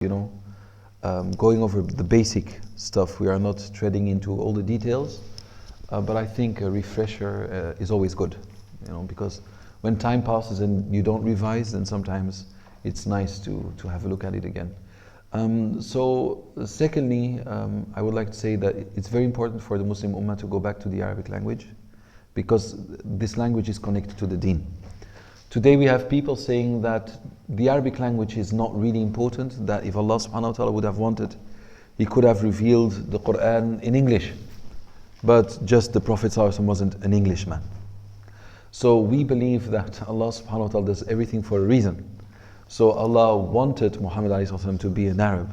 you know, going over the basic stuff. We are not treading into all the details, but I think a refresher is always good, you know, because when time passes and you don't revise, then sometimes it's nice to have a look at it again. Secondly, I would like to say that it's very important for the Muslim Ummah to go back to the Arabic language, because this language is connected to the deen. Today we have people saying that the Arabic language is not really important, that if Allah subhanahu wa ta'ala would have wanted, He could have revealed the Quran in English, but just the Prophet ﷺ wasn't an Englishman. So we believe that Allah subhanahu wa ta'ala does everything for a reason. So Allah wanted Muhammad ﷺ to be an Arab,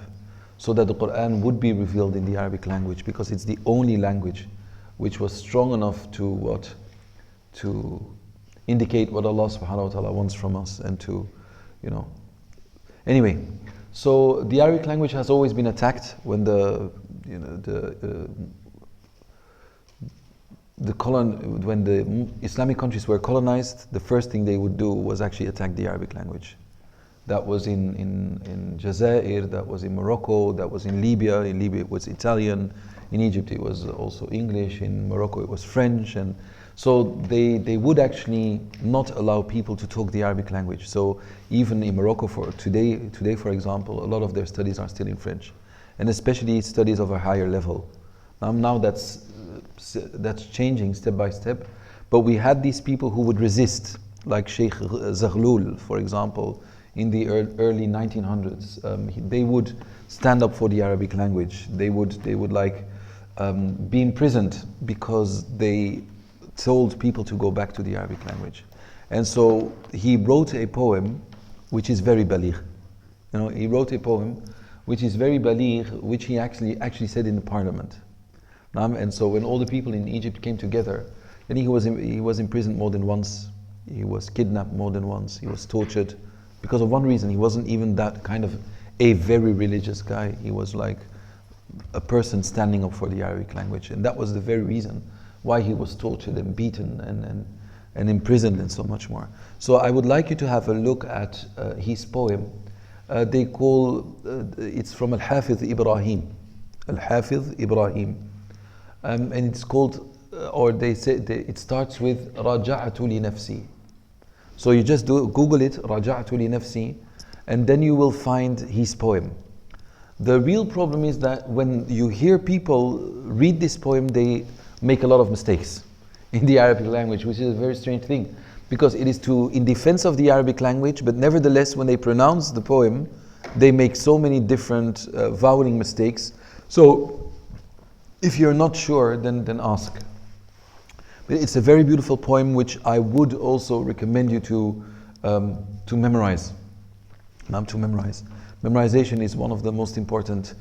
so that the Quran would be revealed in the Arabic language, because it's the only language which was strong enough to indicate what Allah subhanahu wa ta'ala wants from us, and to, you know. Anyway, so the Arabic language has always been attacked when the Islamic countries were colonized. The first thing they would do was actually attack the Arabic language. That was in Jazair, that was in Morocco, that was in Libya. In Libya it was Italian, in Egypt it was also English, in Morocco it was French, and so they would actually not allow people to talk the Arabic language. So even in Morocco today for example, a lot of their studies are still in French, and especially studies of a higher level. Now that's changing step by step, but we had these people who would resist, like Sheikh Zaghlul, for example, in the early 1900s. They would stand up for the Arabic language. They would be imprisoned because they told people to go back to the Arabic language. And so he wrote a poem which is very baligh. You know, he wrote a poem which is very baligh, which he actually said in the parliament. And so when all the people in Egypt came together, then he was imprisoned more than once. He was kidnapped more than once. He was tortured because of one reason. He wasn't even that kind of a very religious guy. He was like a person standing up for the Arabic language, and that was the very reason why he was tortured and beaten and imprisoned and so much more. So I would like you to have a look at his poem. It's from Al-Hafiz Ibrahim. Al-Hafiz Ibrahim. And it's called, it starts with Raja'tu li nafsi. So you just Google it, Raja'tu li nafsi, and then you will find his poem. The real problem is that when you hear people read this poem, they make a lot of mistakes in the Arabic language, which is a very strange thing, because it is in defense of the Arabic language, but nevertheless when they pronounce the poem, they make so many different vowing mistakes. So if you're not sure, then ask. But it's a very beautiful poem which I would also recommend you to memorize. Memorization is one of the most important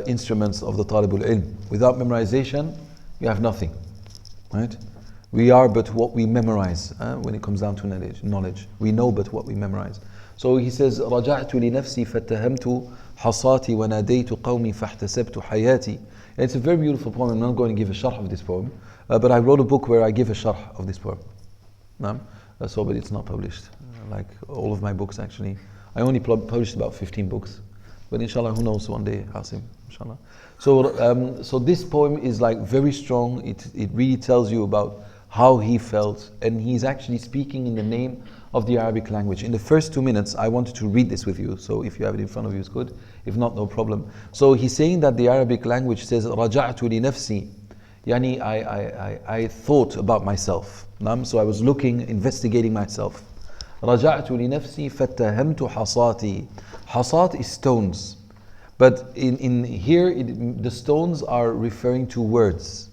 instruments of the Talibul Ilm. Without memorization, you have nothing, right? We are but what we memorize when it comes down to knowledge. We know but what we memorize. So he says, رَجَعْتُ لِنَفْسِي فَاتَّهَمْتُ حَصَاتِي وَنَادَيْتُ قَوْمِي فَاحْتَسَبْتُ حَيَاتِي. It's a very beautiful poem. I'm not going to give a sharh of this poem, but I wrote a book where I give a sharh of this poem. But it's not published, like all of my books actually. I only published about 15 books, but inshallah, who knows, one day, Hasim, inshallah. So this poem is like very strong. It really tells you about how he felt, and he's actually speaking in the name of the Arabic language. In the first 2 minutes, I wanted to read this with you, so if you have it in front of you, it's good. If not, no problem. So he's saying that the Arabic language says, رَجَعْتُ لِنَفْسِي, Yani I thought about myself. So I was investigating myself. رَجَعْتُ لِنَفْسِي فَاتَّهَمْتُ حَصَاتِي. Hasat is stones. But in here, the stones are referring to words.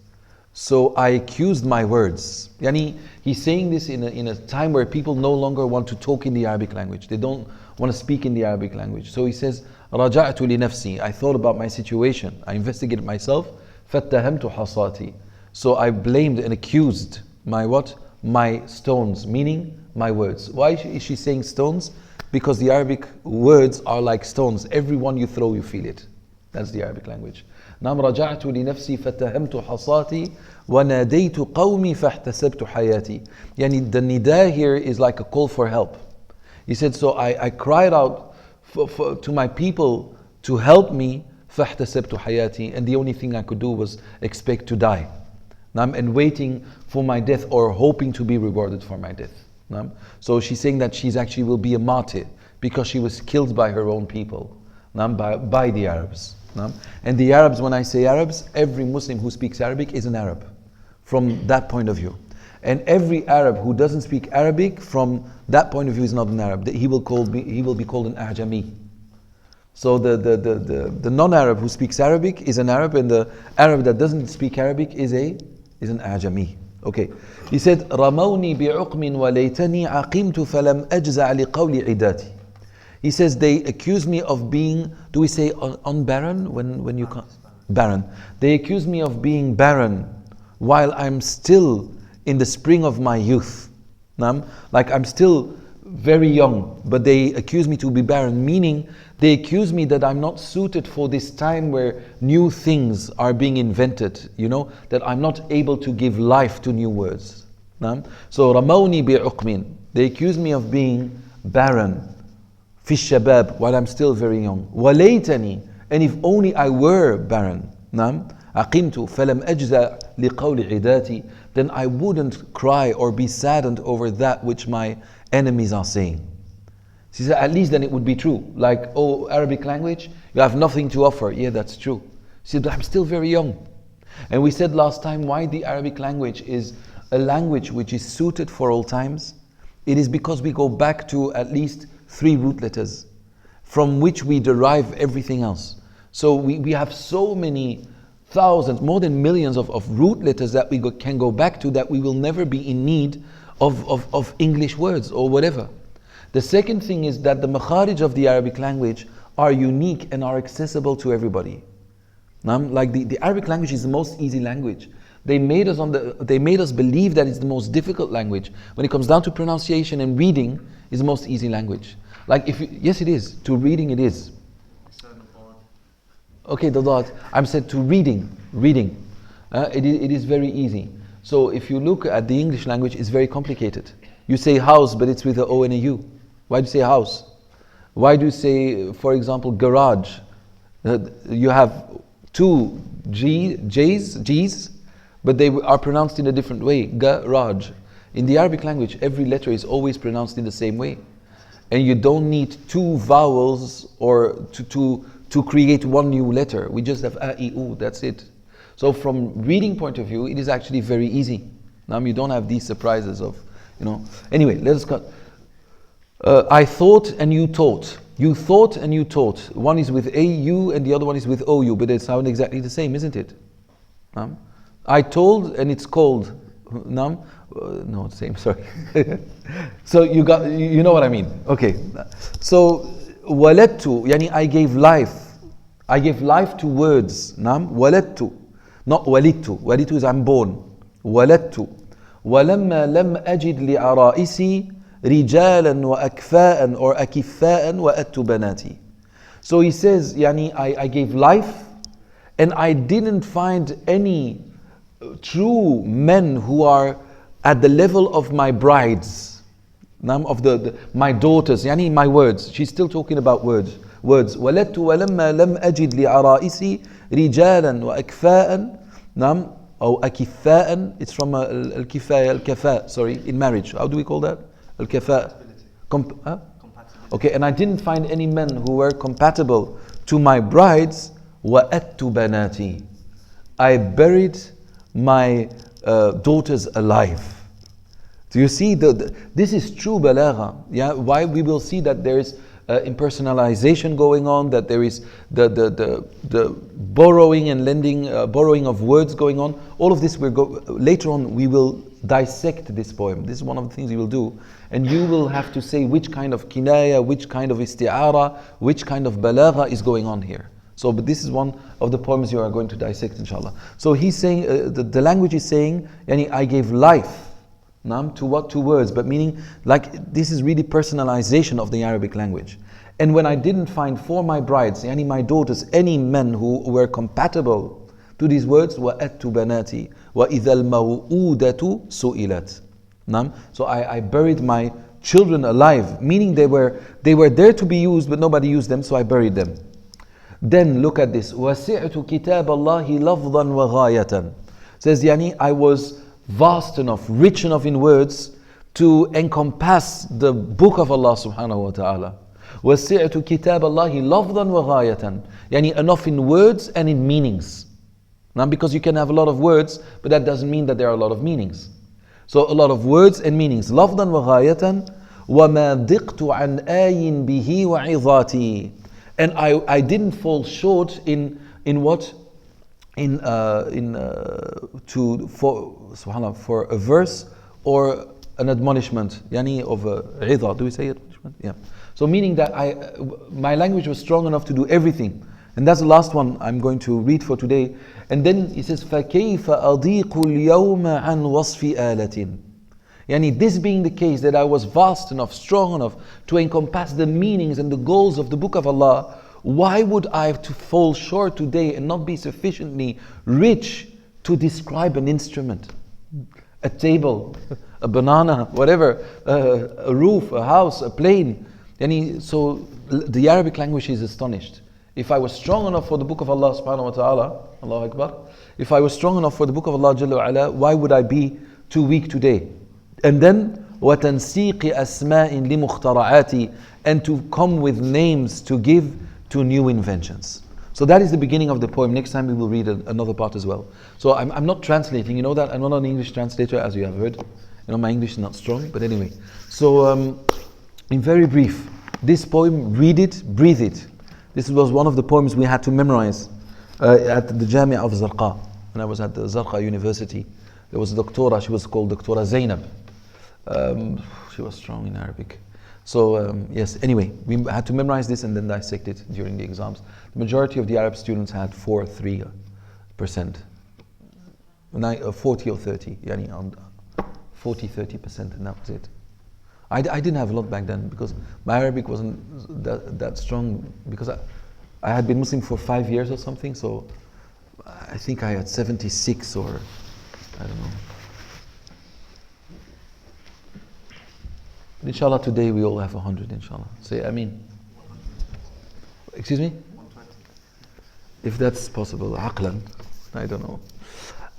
So I accused my words. Yani he's saying this in a time where people no longer want to talk in the Arabic language. They don't want to speak in the Arabic language. So he says, رَجَعْتُ لِنَفْسِي. I thought about my situation. I investigated myself. فَاتَّهَمْتُ حَصَاتِي. So I blamed and accused my what? My stones, meaning my words. Why is she saying stones? Because the Arabic words are like stones. Every one you throw, you feel it. That's the Arabic language. نعم رجعت لنفسي فاتهمت حصاتي وناديت قومي فاحتسبت حياتي. Yani the nida here is like a call for help. He said, so I cried out to my people to help me. فاحتسبت حياتي, and the only thing I could do was expect to die. And waiting for my death, or hoping to be rewarded for my death. So she's saying that she's actually will be a martyr because she was killed by her own people, by the Arabs. And the Arabs, when I say Arabs, every Muslim who speaks Arabic is an Arab from that point of view. And every Arab who doesn't speak Arabic from that point of view is not an Arab. He will be called an Ajami. So the non-Arab who speaks Arabic is an Arab, and the Arab that doesn't speak Arabic is an Ajami. Okay. He said, رَمَوْنِي بِعُقْمٍ وَلَيْتَنِي عَقِمْتُ فَلَمْ أَجْزَعْ لِقَوْلِ عِدَاتِ. He says, they accuse me of being, do we say unbarren when you can't? Barren. They accuse me of being barren while I'm still in the spring of my youth. Like I'm still very young, but they accuse me to be barren, meaning they accuse me that I'm not suited for this time where new things are being invented, that I'm not able to give life to new words. So رَمَوْنِي بِعُقْمٍ, they accuse me of being barren, فِي الشَّبَابِ, while I'm still very young. وَلَيْتَنِي, and if only I were barren, عَقِمْتُ فَلَمْ أَجْزَعْ لِقَوْلِ عِدَاتِ, then I wouldn't cry or be saddened over that which my enemies are saying. She said, at least then it would be true. Like, oh, Arabic language, you have nothing to offer. Yeah, that's true. She said, but I'm still very young. And we said last time why the Arabic language is a language which is suited for all times. It is because we go back to at least 3 root letters from which we derive everything else. So we have so many thousands, more than millions of root letters that we can go back to, that we will never be in need of English words or whatever. The second thing is that the makharij of the Arabic language are unique and are accessible to everybody. Like the Arabic language is the most easy language. They made us believe that it's the most difficult language. When it comes down to pronunciation and reading, it's the most easy language. Like yes, it is. To reading, it is. Okay, the dot. I'm said to reading. It is very easy. So if you look at the English language, it's very complicated. You say house, but it's with an O and a U. Why do you say house? Why do you say, for example, garage? You have 2 G's, but they are pronounced in a different way. Garage. In the Arabic language, every letter is always pronounced in the same way. And you don't need 2 vowels or to create one new letter. We just have a, I, u, that's it. So from reading point of view, it is actually very easy. You don't have these surprises of, Anyway, let us cut. I thought and you taught. You thought and you taught. One is with A-U and the other one is with O-U, but they sound exactly the same, isn't it? I told and it's called. No, same, sorry. So you know what I mean. Okay. So, waladtu, yani I gave life. I gave life to words. Waladtu. Not walidtu. Walidtu is I'm born. Waladtu. وَلَمَّا لَمْ أَجِدْ لِعَرَائِسِي رِجَالًا وَأَكْفَاءً or أَكِفَّاءً وَأَتُّ بَنَاتِي. So he says, yani, I gave life and I didn't find any true men who are at the level of my brides, of my daughters, yani my words. She's still talking about words. وَلَدْتُ وَلَمَّا لَمْ أَجِدْ لِعَرَائِسِي رِجَالًا وَأَكْفَاءً أو أكفاء, it's from al-kifaya, sorry, in marriage. How do we call that? Al-kifaya. Okay, and I didn't find any men who were compatible to my brides. وَأَتُّ بَنَاتِي. I buried my daughters alive. Do you see? This is true balagha. Yeah, why we will see that there is impersonalization going on, that there is the borrowing and lending, borrowing of words going on. All of this will go later on. We will dissect this poem. This is one of the things we will do, and you will have to say which kind of kinaya, which kind of isti'ara, which kind of balagha is going on here. So, but this is one of the poems you are going to dissect, inshallah. So he's saying the language is saying, yani I gave life. To what? To words, but meaning like this is really personalization of the Arabic language. And when I didn't find for my brides, any my daughters, any men who were compatible to these words, وَأَتُّ بَنَاتِي وَإِذَا الْمَوْءُودَةُ سُئِلَتْ. So I buried my children alive, meaning they were there to be used, but nobody used them, so I buried them. Then look at this. وَسِعْتُ كِتَابَ اللَّهِ لَفْظًا وَغَايَةً. Says yani, I was vast enough, rich enough in words to encompass the book of Allah subhanahu wa ta'ala. وَسِعْتُ كِتَابَ اللَّهِ لَفْظًا وَغَايَةً. Yani enough in words and in meanings. Now because you can have a lot of words, but that doesn't mean that there are a lot of meanings. So a lot of words and meanings. لَفْظًا وَغَايَةً وَمَا ضِقْتُ عَنْ آيٍ بِهِ وَعِظَاتِي. And I didn't fall short in what? For a verse or an admonishment, yani of a idha. Do we say admonishment? Yeah. So meaning that my language was strong enough to do everything. And that's the last one I'm going to read for today. And then he says, فَكَيْفَ أَضِيقُ الْيَوْمَ عَنْ وَصْفِ آلَةٍ. Yani this being the case, that I was vast enough, strong enough to encompass the meanings and the goals of the book of Allah, why would I have to fall short today and not be sufficiently rich to describe an instrument, a table, a banana, whatever, a roof, a house, a plane? Yani, so the Arabic language is astonished. If I was strong enough for the book of Allah subhanahu wa ta'ala, Allahu Akbar, if I was strong enough for the book of Allah Jalla wa Ala, why would I be too weak today? And then وَتَنْسِيقِ أَسْمَاءٍ لِمُخْتَرَعَاتِ, and to come with names to give to new inventions. So that is the beginning of the poem. Next time we will read another part as well. So I'm not translating, you know that? I'm not an English translator, as you have heard. You know, my English is not strong, but anyway. So in very brief, this poem, read it, breathe it. This was one of the poems we had to memorize at the Jamia of Zarqa. When I was at the Zarqa University, there was a doctora, she was called Doctora Zainab. She was strong in Arabic. So yes, anyway, we had to memorize this and then dissect it during the exams. The majority of the Arab students had 4-3%. 40 or 30, yani 40-30%, and that was it. I didn't have a lot back then because my Arabic wasn't that strong, because I had been Muslim for 5 years or something, so I think I had 76 or I don't know. But inshallah today we all have 100, inshallah. Say Ameen. Excuse me? 120. If that's possible, عقلا. I don't know.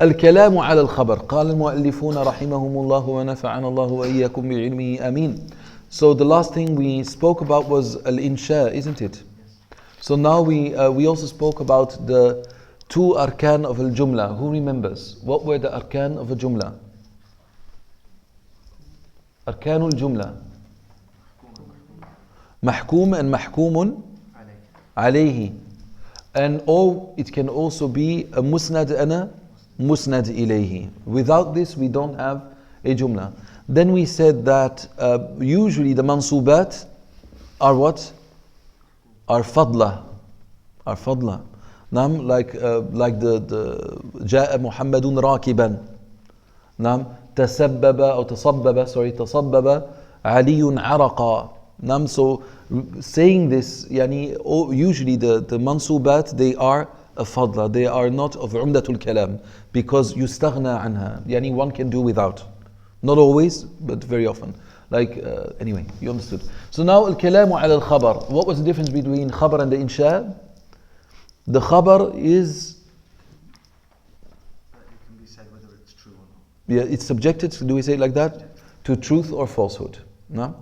الكلام على الخبر. قال المؤلفون رحمهم الله ونفعنا الله وإياكم بعلمه آمين. So the last thing we spoke about was al-insha, isn't it? So now we also spoke about the 2 arkan of al-jumla. Who remembers? What were the arkan of a jumla? أركان الجملة محكوم and محكوم عليه, and it can also be a musnad and a musnad ilayhi. Without this we don't have a jumla. Then we said that usually the mansubat are what? Are fadla. Nam, like the جاء محمد راكبا. Nam, تصبب علي عرقا. So saying this, yani, usually the mansubat, they are a fadla, they are not of umdatul kalam, because yustaghna anha, yani one can do without. Not always, but very often. Like, anyway, you understood. So now al-kalamu ala al-khabar. What was the difference between khabar and the insha? The khabar is, yeah, it's subjected, do we say it like that? To truth or falsehood. No?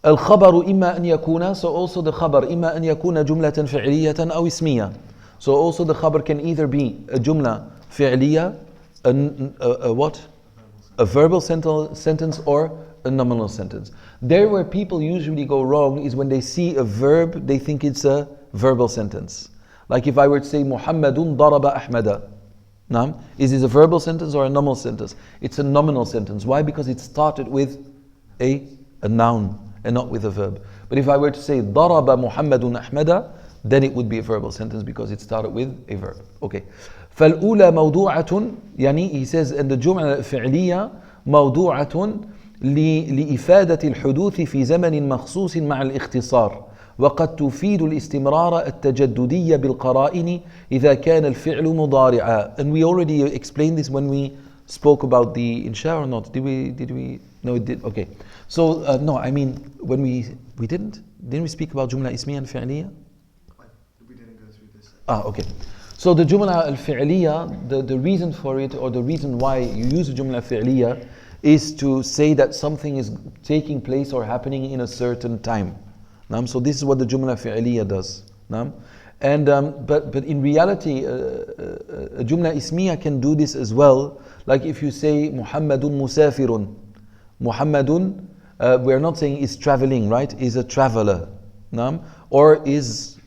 الخبر إما أن يكون, so also the khabar إما أن يكون جملة فعلية أو اسمية. So also the khabar can either be a jumla fi'liya, a what? A verbal sentence or a nominal sentence. There where people usually go wrong is when they see a verb, they think it's a verbal sentence. Like if I were to say Muhammadun daraba Ahmada. Naam. Is this a verbal sentence or a nominal sentence? It's a nominal sentence. Why? Because it started with a noun and not with a verb. But if I were to say daraba Muhammadun Ahmada, then it would be a verbal sentence because it started with a verb. Okay. فالأولى موضوعة, يعني he says in the جملة الفعلية موضوعة لإفادة الحدوث في زمن مخصوص مع الاختصار، وقد تفيد الاستمرار التجددي بالقرائن إذا كان الفعل مضارعا. And we already explained this when we spoke about the insha or not? Did we? No, it did. Okay. So no, I mean when we didn't we speak about jumla ismiya and fi'liya? We didn't go through Okay. So the Jumla al-Fi'liya, the reason for it, or the reason why you use the Jumla al-Fi'liya, is to say that something is taking place or happening in a certain time. So this is what the Jumla al-Fi'liya does. And but in reality, a Jumla Ismiya can do this as well. Like if you say Muhammadun Musafirun, Muhammadun, we're not saying is traveling, right? Is a traveler. Or is,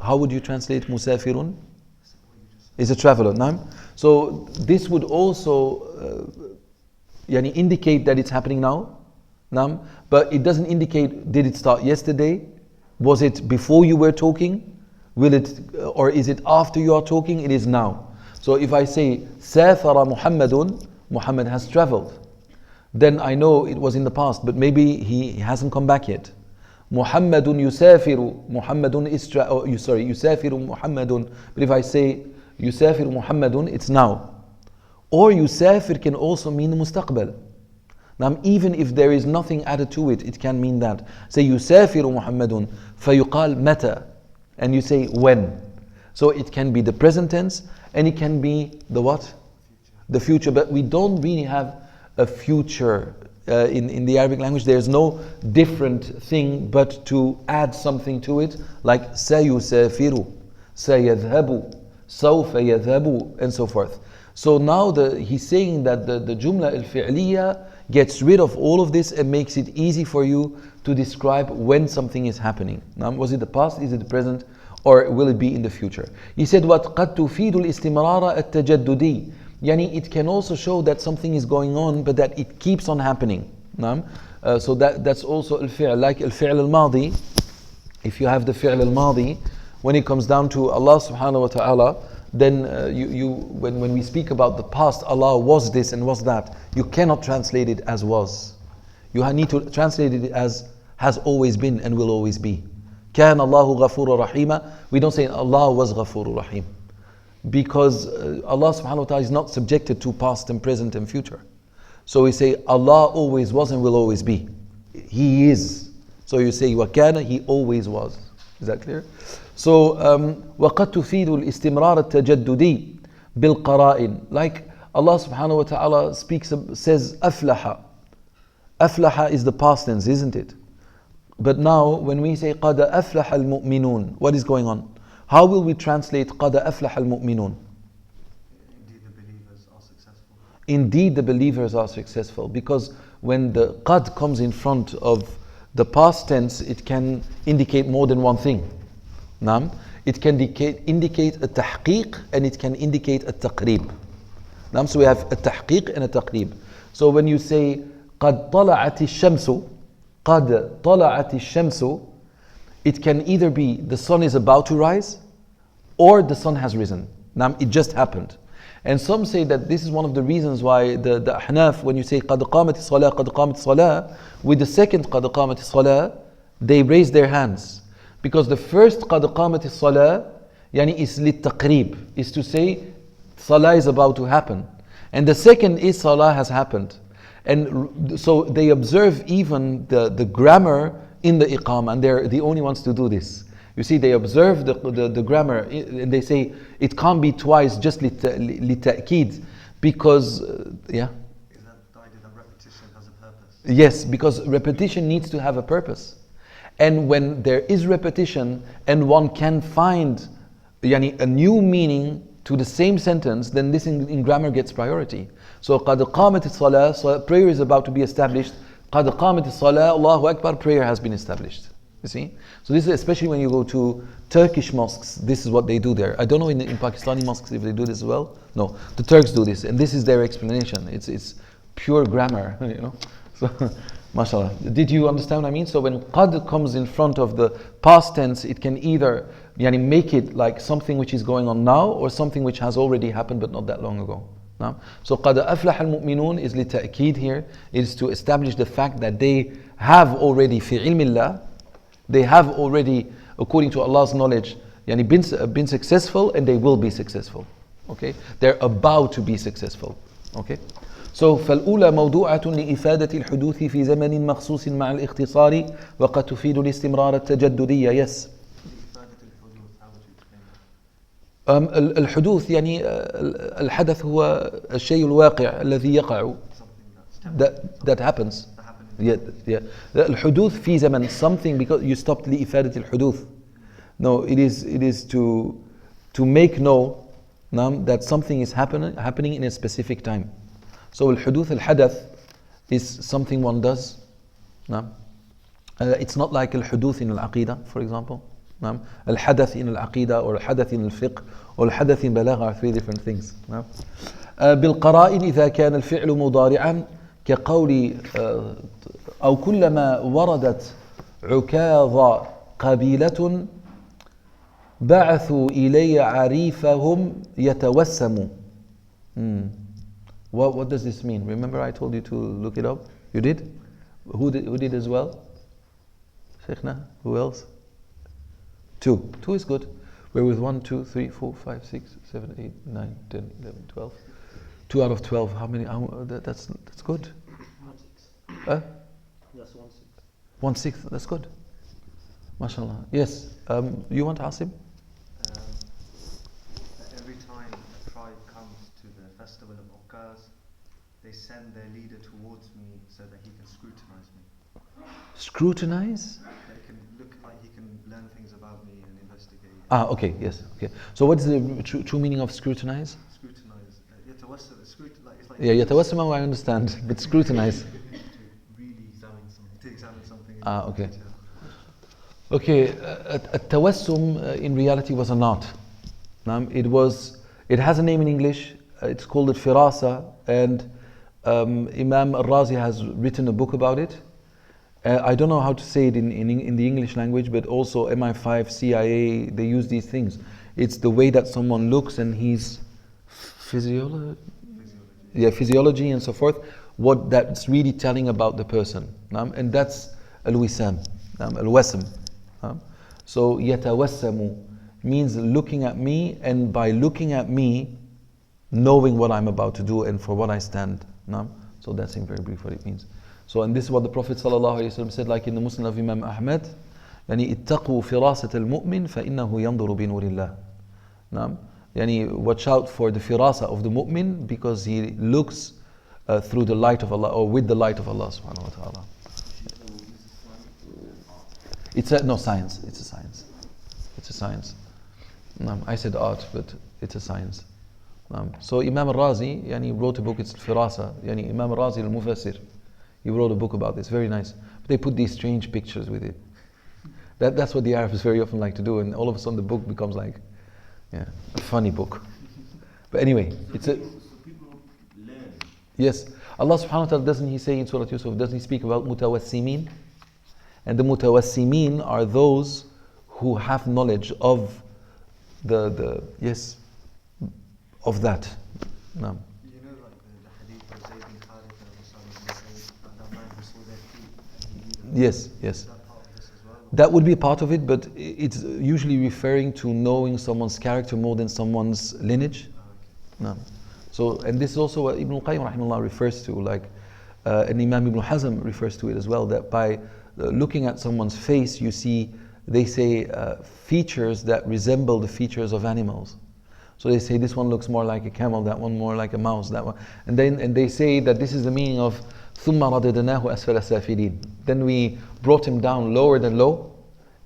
how would you translate Musafirun? Is a traveler. So this would also indicate that it's happening now. But it doesn't indicate, did it start yesterday? Was it before you were talking? Will it, or is it after you are talking? It is now. So if I say Safara Muhammadun, Muhammad has traveled, then I know it was in the past, but maybe he hasn't come back yet. Muhammadun yusafiru, Muhammadun yusafiru Muhammadun. But if I say yusafiru Muhammadun, it's now. Or yusafir can also mean mustaqbal. Now, even if there is nothing added to it, it can mean that. Say yusafiru Muhammadun, fayuqal mata, and you say when. So it can be the present tense, and it can be the what? The future. But we don't really have a future in the Arabic language. There's no different thing but to add something to it, like sayusafiru, sayadhabu, sawfa yadhabu, and so forth. So now he's saying that the Jumla al-Fi'liya gets rid of all of this and makes it easy for you to describe when something is happening. Now, was it the past, is it the present, or will it be in the future? He said, وَقَدْ تُفِيدُ الْإِسْتِمْرَارَ التَّجَدُّدِي. Yani it can also show that something is going on, but that it keeps on happening. So that's also al-fi'l, like al-fi'l al-madi. If you have the fi'l al-madi, when it comes down to Allah subhanahu wa ta'ala, then when we speak about the past, Allah was this and was that, you cannot translate it as was. You need to translate it as has always been and will always be. كَانَ اللَّهُ غَفُورًا رَحِيمًا. We don't say Allah was غَفُورٌ rahim, because Allah subhanahu wa ta'ala is not subjected to past and present and future. So we say Allah always was and will always be. He is. So you say وَكَانَ, He always was. Is that clear? So وَقَدْ تُفِيدُ الْإِسْتِمْرَارَ التَّجَدُّدِي بِالْقَرَائِنِ. Like Allah subhanahu wa ta'ala says أَفْلَحَ. أَفْلَحَ is the past tense, isn't it? But now when we say قَدْ أَفْلَحَ الْمُؤْمِنُونَ, what is going on? How will we translate قَدْ أَفْلَحَ الْمُؤْمِنُونَ? Indeed the believers are successful. Indeed the believers are successful. Because when the qad comes in front of the past tense, it can indicate more than one thing. It can indicate a tahqiq, and it can indicate a taqrib. So we have a tahqiq and a taqrib. So when you say قَدْ طَلَعَتِ الشَّمْسُ, قَدْ طَلَعَتِ الشَّمْسُ, it can either be the sun is about to rise, or the sun has risen. It just happened. And some say that this is one of the reasons why the Ahnaf, when you say قَدْ قَامَتِ الصَّلَاةِ قَدْ قَامَتِ الصَّلَاةِ, with the second قَدْ قَامَتِ الصَّلَاةِ, they raise their hands. Because the first قَدْ قَامَتِ الصَّلَاةِ is لِلتَّقْرِيب, is to say salah is about to happen. And the second is salah has happened. And so they observe even the grammar in the iqamah, and they're the only ones to do this. You see, they observe the grammar, and they say it can't be twice just لِتَأْكِيد, because, yeah? Is that the idea that repetition has a purpose? Yes, because repetition needs to have a purpose. And when there is repetition and one can find a new meaning to the same sentence, then this in grammar gets priority. So قَدْ قَامَتِ الصَّلَاةِ, prayer is about to be established. قَدْ قَامَتِ الصَّلَاةِ, Allahu Akbar, prayer has been established. You see? So this is especially when you go to Turkish mosques, this is what they do there. I don't know in Pakistani mosques if they do this as well. No, the Turks do this, and this is their explanation. It's pure grammar, So, mashallah. Did you understand what I mean? So when qad comes in front of the past tense, it can either make it like something which is going on now, or something which has already happened but not that long ago. So قَدْ أَفْلَحَ الْمُؤْمِنُونَ is لِتَأْكِيد here. It is to establish the fact that they have already في علم الله, they have already, according to Allah's knowledge, been successful, and they will be successful. Okay? They're about to be successful. Okay? So فالأولى موضوعة لإفادة الحدوث في زمن مخصوص مع الاختصار وقد تفيد الاستمرار التجددية. Yes. الحدوث يعني الحدث هو الشيء الواقع الذي يقع something that's temporary. that happens. That happened Yeah, yeah. الحدوث في زمن something because you stopped لإفادة الحدوث. No, it is to make know that something is happening in a specific time. So الحدوث الحدث is something one does. نعم. It's not like الحدوث in العقيدة, for example. نعم. الحدث in العقيدة or الحدث in الفقه or الحدث in بلاغة are three different things. نعم. بالقرائن إذا كان الفعل مضارعا كقول أو كلما وردت عكاظ قبيلة بعثوا إلي عريفهم يتوسم. What does this mean? Remember I told you to look it up? You did? Who did as well? Sheikhna? Who else? Two is good. We're with 1, 2, 3, 4, 5, 6, 7, 8, 9, 10, 11, 12. 2 out of 12. How many? That's good. 1/6. That's 1/6. 1/6. That's good. MashaAllah. Yes. You want Asim? Every time a tribe comes to the festival of Okaz, they send their leader towards me so that he can scrutinize me. Scrutinize? They can look like he can learn things about me and investigate. Okay. Yes. Okay. So what is the true meaning of scrutinize? Scrutinize. It's like Yeah, yatawassama I understand, but scrutinize. to really examine something. To examine something. In Okay. detail. Okay, التوسم in reality was an art. It has a name in English. It's called الفراسة, and Imam Al-Razi has written a book about it. I don't know how to say it in the English language, but also MI5, CIA, they use these things. It's the way that someone looks and his physiology and so forth, what that's really telling about the person. And that's al-wisam, al-wasm. So yatawassamu means looking at me, and by looking at me, knowing what I'm about to do and for what I stand. So that's in very brief what it means. So, and this is what the Prophet ﷺ said, like in the Muslim of Imam Ahmad, يعني اتقوا فراسة المؤمن فإنه ينظر بنور الله. يعني watch out for the firasa of the mu'min, because he looks through the light of Allah, or with the light of Allah subhanahu wa ta'ala. It's no science. It's a science. It's a science. I said art, but it's a science. So Imam Al-Razi, he wrote a book. It's Firasa. Imam Al-Razi al-Mufassir. He wrote a book about this. Very nice. But they put these strange pictures with it. That's what the Arabs very often like to do, and all of a sudden the book becomes like, a funny book. But anyway, it's a. So people learn. Yes, Allah Subhanahu wa Taala, doesn't He say in Surah Yusuf? Doesn't He speak about mutawassimin? And the mutawassimin are those who have knowledge of the of that. No. You know, like the hadith of Zayd bin Khalid and that man who saw their feet and he knew them. Yes. Is that part of this as well? That would be part of it, but it's usually referring to knowing someone's character more than someone's lineage. Oh, okay. No. So, and this is also what Ibn al-Qayyim rahimahullah refers to, and Imam Ibn Hazm refers to it as well, that by looking at someone's face, you see, they say, features that resemble the features of animals. So they say this one looks more like a camel, that one more like a mouse, that one. And they say that this is the meaning of ثُمَّ رَدَدْنَاهُ أَسْفَلَ سَافِلِينَ. Then we brought him down lower than low.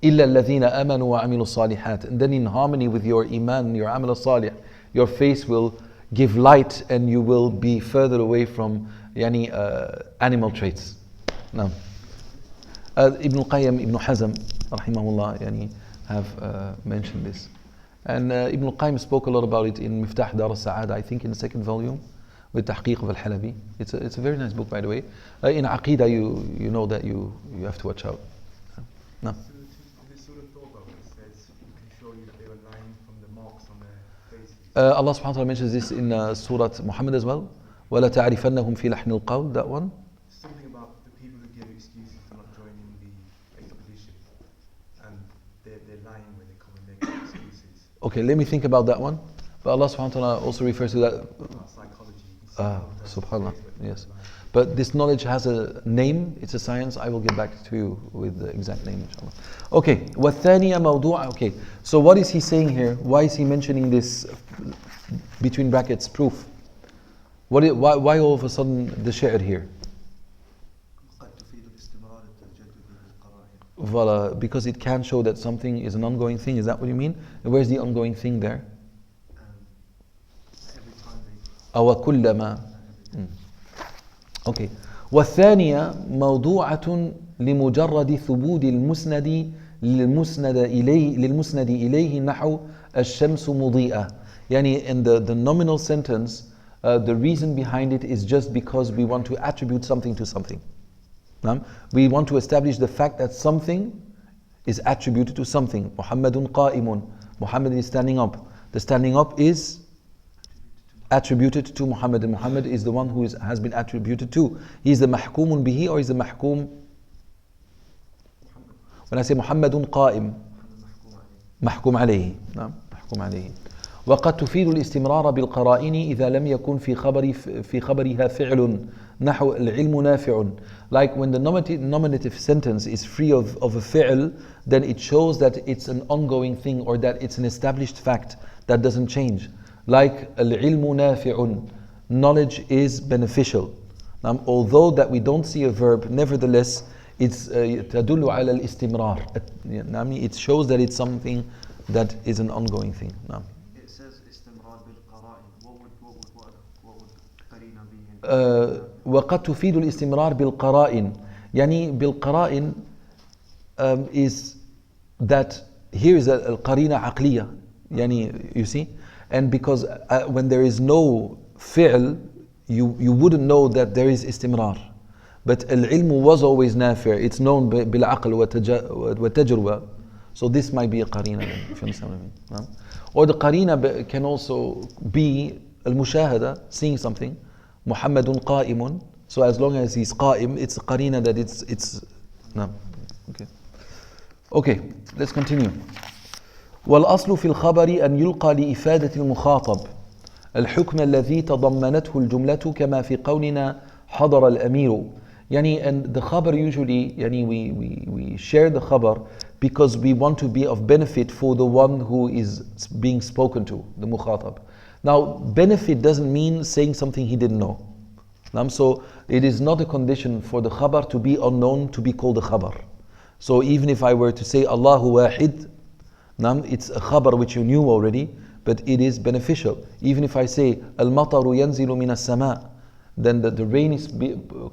إِلَّا الَّذِينَ آمَنُوا وَعَمِلُوا الصَّالِحَاتِ. And then in harmony with your iman, your amal salih, your face will give light and you will be further away from animal traits. No. Ibn al-Qayyim, Ibn Hazm, rahimahullah, have mentioned this. And Ibn al-Qayyim spoke a lot about it in Miftah Dar al-Sa'ada, I think in the second volume, with Tahqiq of al-Halabi. It's a very nice book, by the way. In Aqidah, you know that you have to watch out. No. So this sort of thought about it says, we can show you that they were lying from the marks on their faces. Allah subhanahu wa ta'ala mentions this in Surah Muhammad as well. وَلَا تَعْرِفَنَّهُمْ فِي لَحْنِ الْقَوْلِ, that one. Something about the people who give excuses for not joining the expedition, and they're lying when they come and make excuses. Okay, let me think about that one. But Allah subhanahu wa ta'ala also refers to that. About psychology. You can see how that's Subhanallah, the case, but yes. But this knowledge has a name, it's a science. I will get back to you with the exact name, inshallah. Okay, وَالثَّانِيَ مَوْضُوعًا. Okay, so what is he saying here? Why is he mentioning this between brackets proof? Why all of a sudden the shi'r here? قد تفيد الاستمرار التجدد بالقرائن. Voila, because it can show that something is an ongoing thing. Is that what you mean? Where's the ongoing thing there? Every time they أو كلما. Okay. والثانية موضوعة لمجرد ثبوت للمسند إليه نحو الشمس مضيئة. يعني in the nominal sentence, the reason behind it is just because we want to attribute something to something. We want to establish the fact that something is attributed to something. Muhammadun qa'imun. Muhammad is standing up. The standing up is attributed to Muhammad, and Muhammad is the one who has been attributed to. He is the mahkumun bihi, or is the mahkum? When I say Muhammadun qa'im, mahkum alayhi. Mahkum alayhi. وقد تفيد الاستمرار بالقرائن إذا لم يكن في خبرها فعل نحو العلم نافع. Like when the nominative sentence is free of a fi'l, then it shows that it's an ongoing thing, or that it's an established fact that doesn't change. Like العلم نافع, knowledge is beneficial. Although that we don't see a verb, nevertheless it's تدل على الاستمرار. It shows that it's something that is an ongoing thing. It says استمرار بالقرائن. What would قرينة be? وقد تفيد الاستمرار بالقرائن. يعني بالقرائن is that here is a قرينة عقلية. يعني you see, and because when there is no fi'l, you wouldn't know that there is istimrar. But العلم was always نافع. It's known بالعقل والتجربة. So this might be a qarina, if you understand what I mean. Or the qarina can also be al-mushahada, seeing something. Muhammadun qa'imun. So as long as he's qa'im, it's a qarina that it's no. Okay, let's continue. والأصل في الخبر أن يلقى لإفادة المخاطب الحكم الذي تضمنته الجملة كما في قولنا حضر الأمير. Yani, and the khabar usually, yani we share the khabar because we want to be of benefit for the one who is being spoken to, the mukhatab. Now, benefit doesn't mean saying something he didn't know. So it is not a condition for the khabar to be unknown to be called a khabar. So even if I were to say Allahu Wahid, it's a khabar which you knew already, but it is beneficial. Even if I say Al-mataru yanzilu min as-sama', then the rain is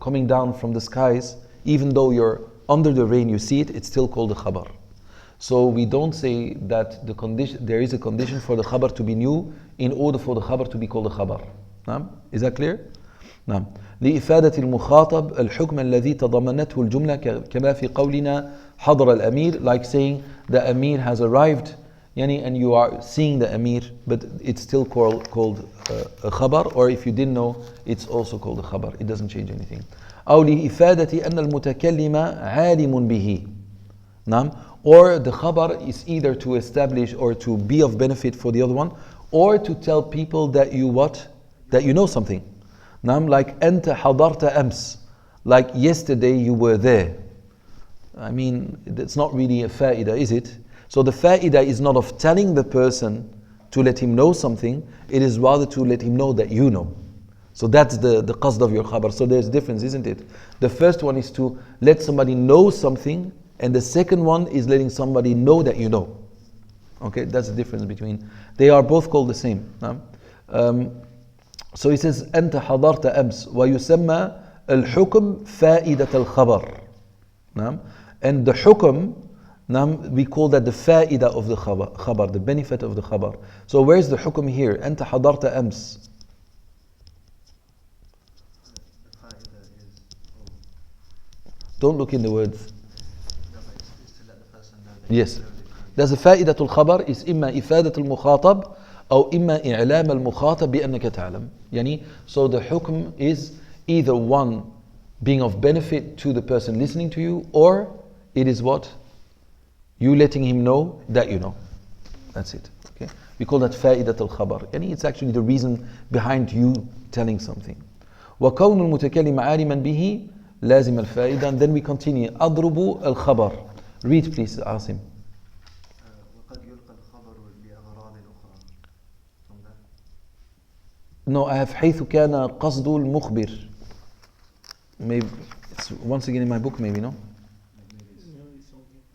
coming down from the skies, even though you're under the rain, you see it, it's still called a khabar. So we don't say that there is a condition for the khabar to be new in order for the khabar to be called a khabar. Is that clear? لإفادة المخاطب الحكم الذي تضمنته الجملة كما في قولنا حضر الأمير, like saying the Amir has arrived, and you are seeing the Amir, but it's still called a khabar, or if you didn't know, it's also called a khabar. It doesn't change anything. أو لإفادة أن المتكلم عالم به. Or the khabar is either to establish or to be of benefit for the other one, or to tell people that you what? That you know something. Like أنت حضرت أمس, like yesterday you were there. I mean, it's not really a fa'idah, is it? So the fa'idah is not of telling the person to let him know something, it is rather to let him know that you know. So that's the qasd of your khabar. So there's difference, isn't it? The first one is to let somebody know something, and the second one is letting somebody know that you know. Okay, that's the difference between. They are both called the same. So he says, أنت حضرت أمس ويسمى الحكم فائدة الخبر. And the hukum, we call that the fa'ida of the khabar, the benefit of the khabar. So where's the hukum here? أنت حضرت أمس. The fa'ida is. Don't look in the words. No, but it's to let the person know that. Yes. That's the فائدة الخبر is إما إفادة المخاطب أو إما إعلام المخاطب بأنك تعلم. So the hukum is either one being of benefit to the person listening to you, or it is what? You letting him know that you know. That's it. Okay. We call that fa'idat al-khabar. It's actually the reason behind you telling something. وكون المتكلم عالما به لازم الفائدة. And then we continue. أضرب الخبر. Read please, Asim. وقد يلقى الخبر لأغراض أخرى. From that. No, I have حيث كان قصد المخبر. Maybe it's once again in my book, maybe, no?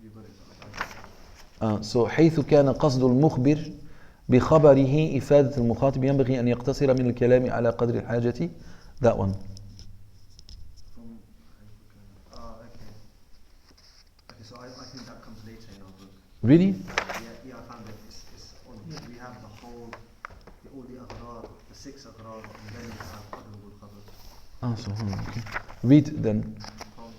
You got it. So حيث كان قصد المخبر بخبره إفادة المخاطب ينبغي أن يقتصر من الكلام على قدر الحاجة. That one. From okay. Okay, so I think that comes later in our book. Really? Yeah, I found it. It's on. We have the whole, all the agrar, the 6 agrar, and then we have Adrubul Khabar. So okay. Read then. From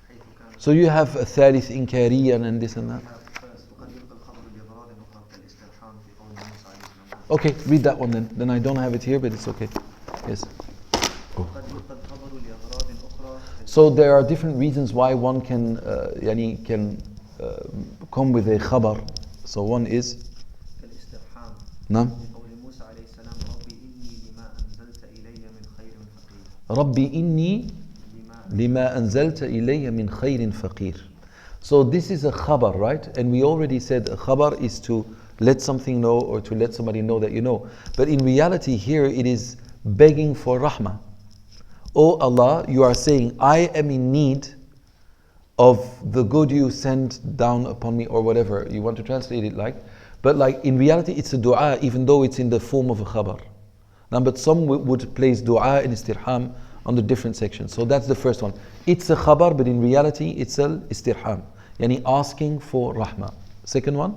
حيث كان. So you have a ثالث إنكاريا and this and that. We have first وقد يلقى الخبر لأغراض أخرى كالاسترحام في قول موسى عليه السلام. Okay, read that one then. Then I don't have it here, but it's okay. Yes. وقد يلقى الخبر لأغراض أخرى. So there are different reasons why one can come with a khabar. So one is كالاسترحام. نعم. في قول موسى عليه السلام ربي إني لما أنزلت إلي من خير فقير. ربي إني لما أنزلت إلي من خير فقير. So this is a khabar, right? And we already said a khabar is to let something know or to let somebody know that you know. But in reality here it is begging for rahmah. Oh Allah, you are saying, I am in need of the good you send down upon me, or whatever you want to translate it like. But like in reality it's a dua, even though it's in the form of a khabar. Now, but some would place dua and istirham on the different sections. So that's the first one. It's a khabar, but in reality it's al istirham. Yani asking for rahmah. Second one?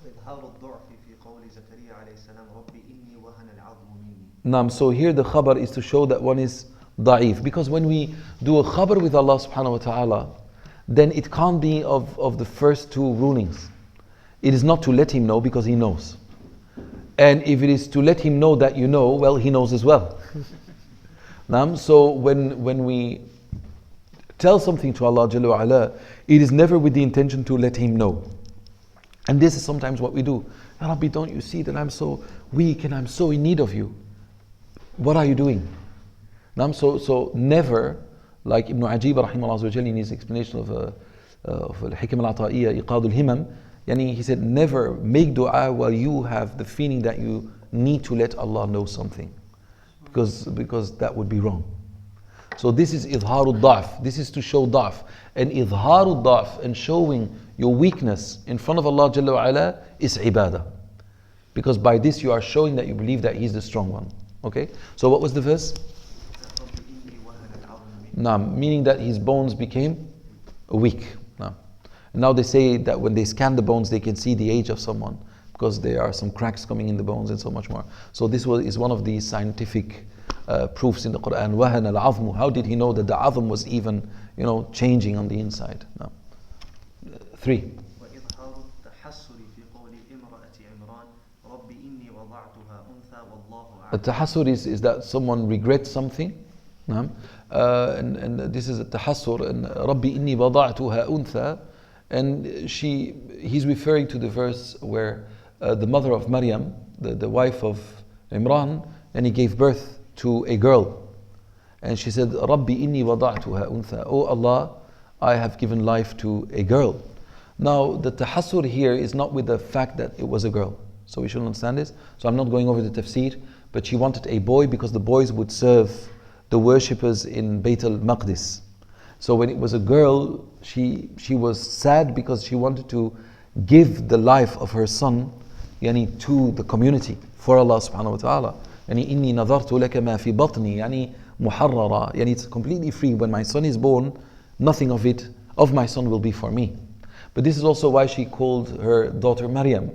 وإظهار الضعف في قول زكريا عليه السلام ربي إني وهن العظم مني. Naam, so here the khabar is to show that one is da'if. Because when we do a khabar with Allah subhanahu wa ta'ala, then it can't be of the first two rulings. It is not to let him know because he knows. And if it is to let him know that you know, well, he knows as well. Naam, so when we tell something to Allah Jalla wa Ala, it is never with the intention to let him know. And this is sometimes what we do. Ya Rabbi, don't you see that I'm so weak and I'm so in need of you? What are you doing? Naam, so never, like Ibn Ajib rahimahullah in his explanation of Al-Hikam al-Ata'iyya, Iqad al-Himam, yani he said, never make dua while you have the feeling that you need to let Allah know something. Because that would be wrong. So this is idharul da'f. This is to show da'f. And idharul da'f and showing your weakness in front of Allah Jalla wa Ala is ibadah. Because by this you are showing that you believe that He's the strong one. Okay? So what was the verse? ربي إني وهن العظم مني. Naam, meaning that his bones became weak. Naam. And now they say that when they scan the bones they can see the age of someone because there are some cracks coming in the bones and so much more. So this is one of the scientific proofs in the Quran. وَهَنَ الْعَظْمُ. How did he know that the azm was even, changing on the inside? No. 3. وإظهار التحسر في قول امرأة عمران ربي إني وضعتها أنثى والله أعلم. التحسر is that someone regrets something. نعم. And this is التحسر. And ربي إني وضعتها أنثى. And he's referring to the verse where the mother of Maryam, the wife of Imran, and he gave birth to a girl. And she said, Rabbi inni wada'tuha untha. Oh Allah, I have given life to a girl. Now, the tahassur here is not with the fact that it was a girl. So we should understand this. So I'm not going over the tafsir, but she wanted a boy because the boys would serve the worshippers in Bayt al-Maqdis. So when it was a girl, she was sad because she wanted to give the life of her son yani, to the community for Allah subhanahu wa ta'ala. Yani inni nadartu laka ma fi batni, yani muharrara, yani it's completely free. When my son is born, nothing of my son will be for me. But this is also why she called her daughter Maryam,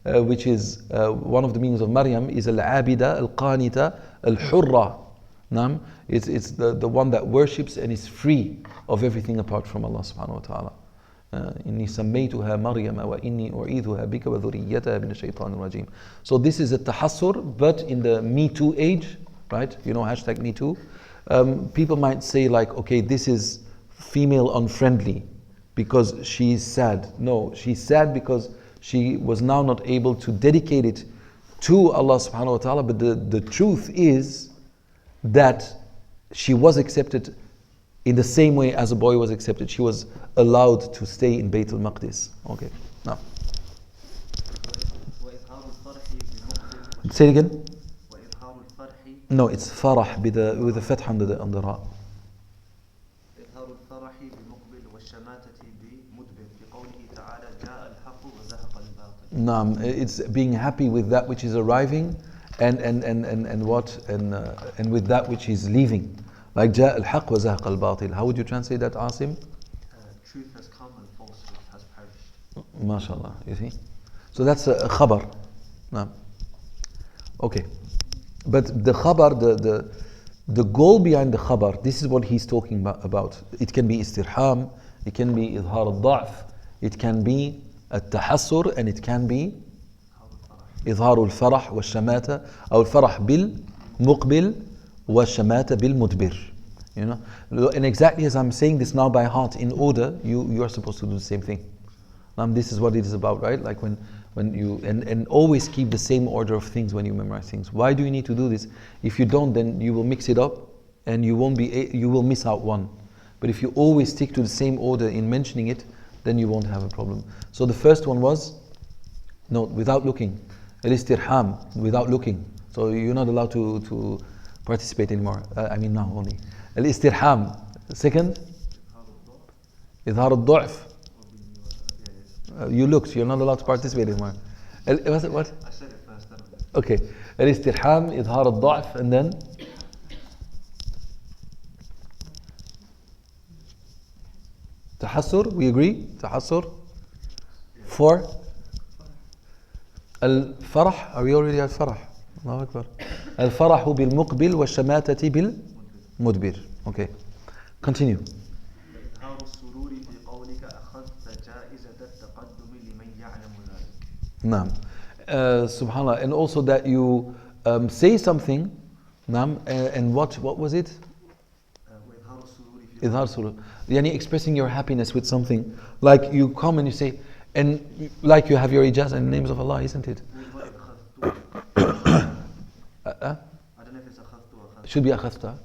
which is one of the meanings of Maryam is al-abida, al-qanita, al-hurra. It's the one that worships and is free of everything apart from Allah subhanahu wa ta'ala. إني سميتها مريم وإني أعيذها بك وذريتها من الشيطان الرجيم. So this is a tahassur, but in the Me Too age, right? Hashtag Me Too. People might say like, okay, this is female unfriendly because she's sad. No, she's sad because she was now not able to dedicate it to Allah subhanahu wa ta'ala. But the truth is that she was accepted in the same way as a boy was accepted. She was allowed to stay in Bayt al-Maqdis. Okay, now. وإظهار الفرح بمقبل Say it again. وإظهار الفرح No, it's farah with the fath on the ra. إظهار الفرح بمقبل والشماتة بمدبر في قوله تعالى جاء الحق وزهق الباطل. Naam, it's being happy with that which is arriving and what and with that which is leaving. Like جاء الحق وزهق الباطل. How would you translate that, Asim? Truth has come and falsehood has perished. MashaAllah, you see? So that's a khabar. Naam. Okay. But the khabar, the goal behind the khabar, this is what he's talking about. It can be istirham, it can be idhar al-da'f, it can be التحسر, and it can be إظهار الفرح والشماتة أو الفرح بالمقبل والشماتة بالمدبر. You know, and exactly as I'm saying this now by heart in order, you are supposed to do the same thing. This is what it is about, right? Like when you and always keep the same order of things when you memorize things. Why do you need to do this? If you don't, then you will mix it up and you will miss out one. But if you always stick to the same order in mentioning it, then you won't have a problem. So the first one was no, without looking. Al-istirham, without looking. So you're not allowed to participate anymore. I mean now only. Al-istirham. Second, idhar al-du'f. You looked, you're not allowed to participate anymore. Was it what? I said it first. Okay. Al-istirham, idhar al-du'f, and then tahassur, we agree? Tahassur. 4. Al-farah, are we already at farah? Allahu Akbar. Al-farahu bil-muqbil wa-shamatati bil-mudbir. Okay. Continue. إظهار السرور في قولك أخذت جائزة التقدم لمن يعلم ذلك. Naam. Subhanallah. And also that you say something, naam, and what was it? وإظهار السرور في Idhar surur. Yani expressing your happiness with something. Like you come and you say, and like you have your ijazah in the names of Allah, isn't it? I don't know if it's أخذت or أخذت. Should be akhadta.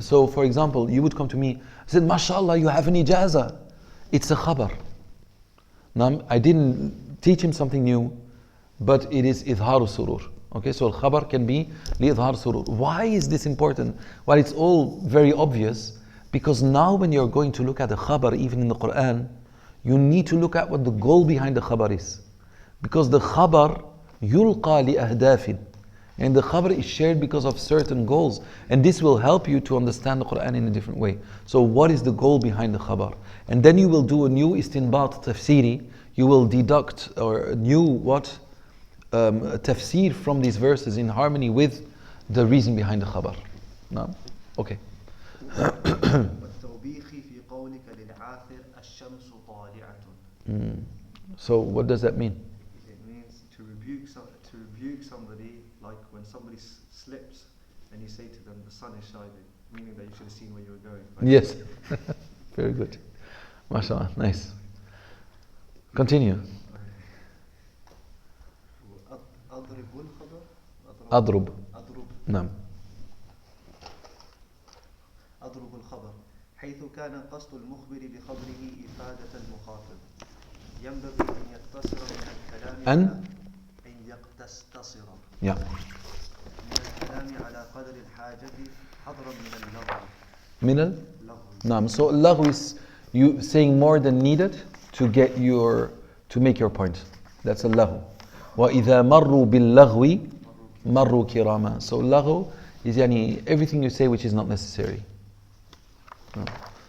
So for example, you would come to me, I said, MashaAllah, you have an ijazah. It's a khabar. Naam, I didn't teach him something new, but it is idhar surur. Okay, so al-khabar can be li-idhar surur. Why is this important? Well, it's all very obvious, because now when you're going to look at the khabar, even in the Quran, you need to look at what the goal behind the khabar is. Because the khabar yulqa li ahdafin. And the khabar is shared because of certain goals. And this will help you to understand the Quran in a different way. So what is the goal behind the khabar? And then you will do a new istinbat tafsiri. You will deduct or a new tafsir from these verses in harmony with the reason behind the khabar. No? Okay. والتوبيخ في قولك للعاثر الشمس طالعة. So what does that mean? It means to rebuke somebody, like when somebody slips and you say to them the sun is shining, meaning that you should have seen where you were going. Right? Yes. Very good. MashaAllah. Nice. Continue. أضرب الخبر أضرب. نعم. أضرب الخبر حيث كان قصد المخبر بخبره إفادة المخاطب ينبغي أن يقتصر من الكلام أن يقتصر Yeah. من الكلام على قدر الحاجة حذرا من اللغو. من نعم. So اللغو is you saying more than needed to make your point. That's a lahu. وَإِذَا مَرُّوا بِاللَّغْوِ مَرُّوا كِرَامًا. So lahu is yani everything you say which is not necessary.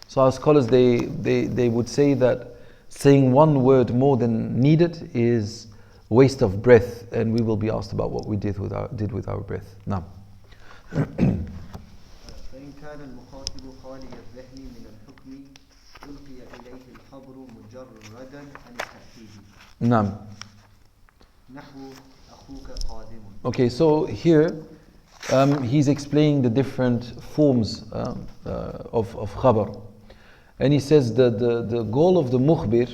So our scholars they would say that saying one word more than needed is waste of breath, and we will be asked about what we did with our breath. Now. فإن كان المخاطب خالي الذهن من الحكم ألقي إليه الخبر مجردا عن التأكيد. نعم. نحو أخوك قادم. Okay, so here he's explaining the different forms of khabar. And he says that the goal of the mukhbir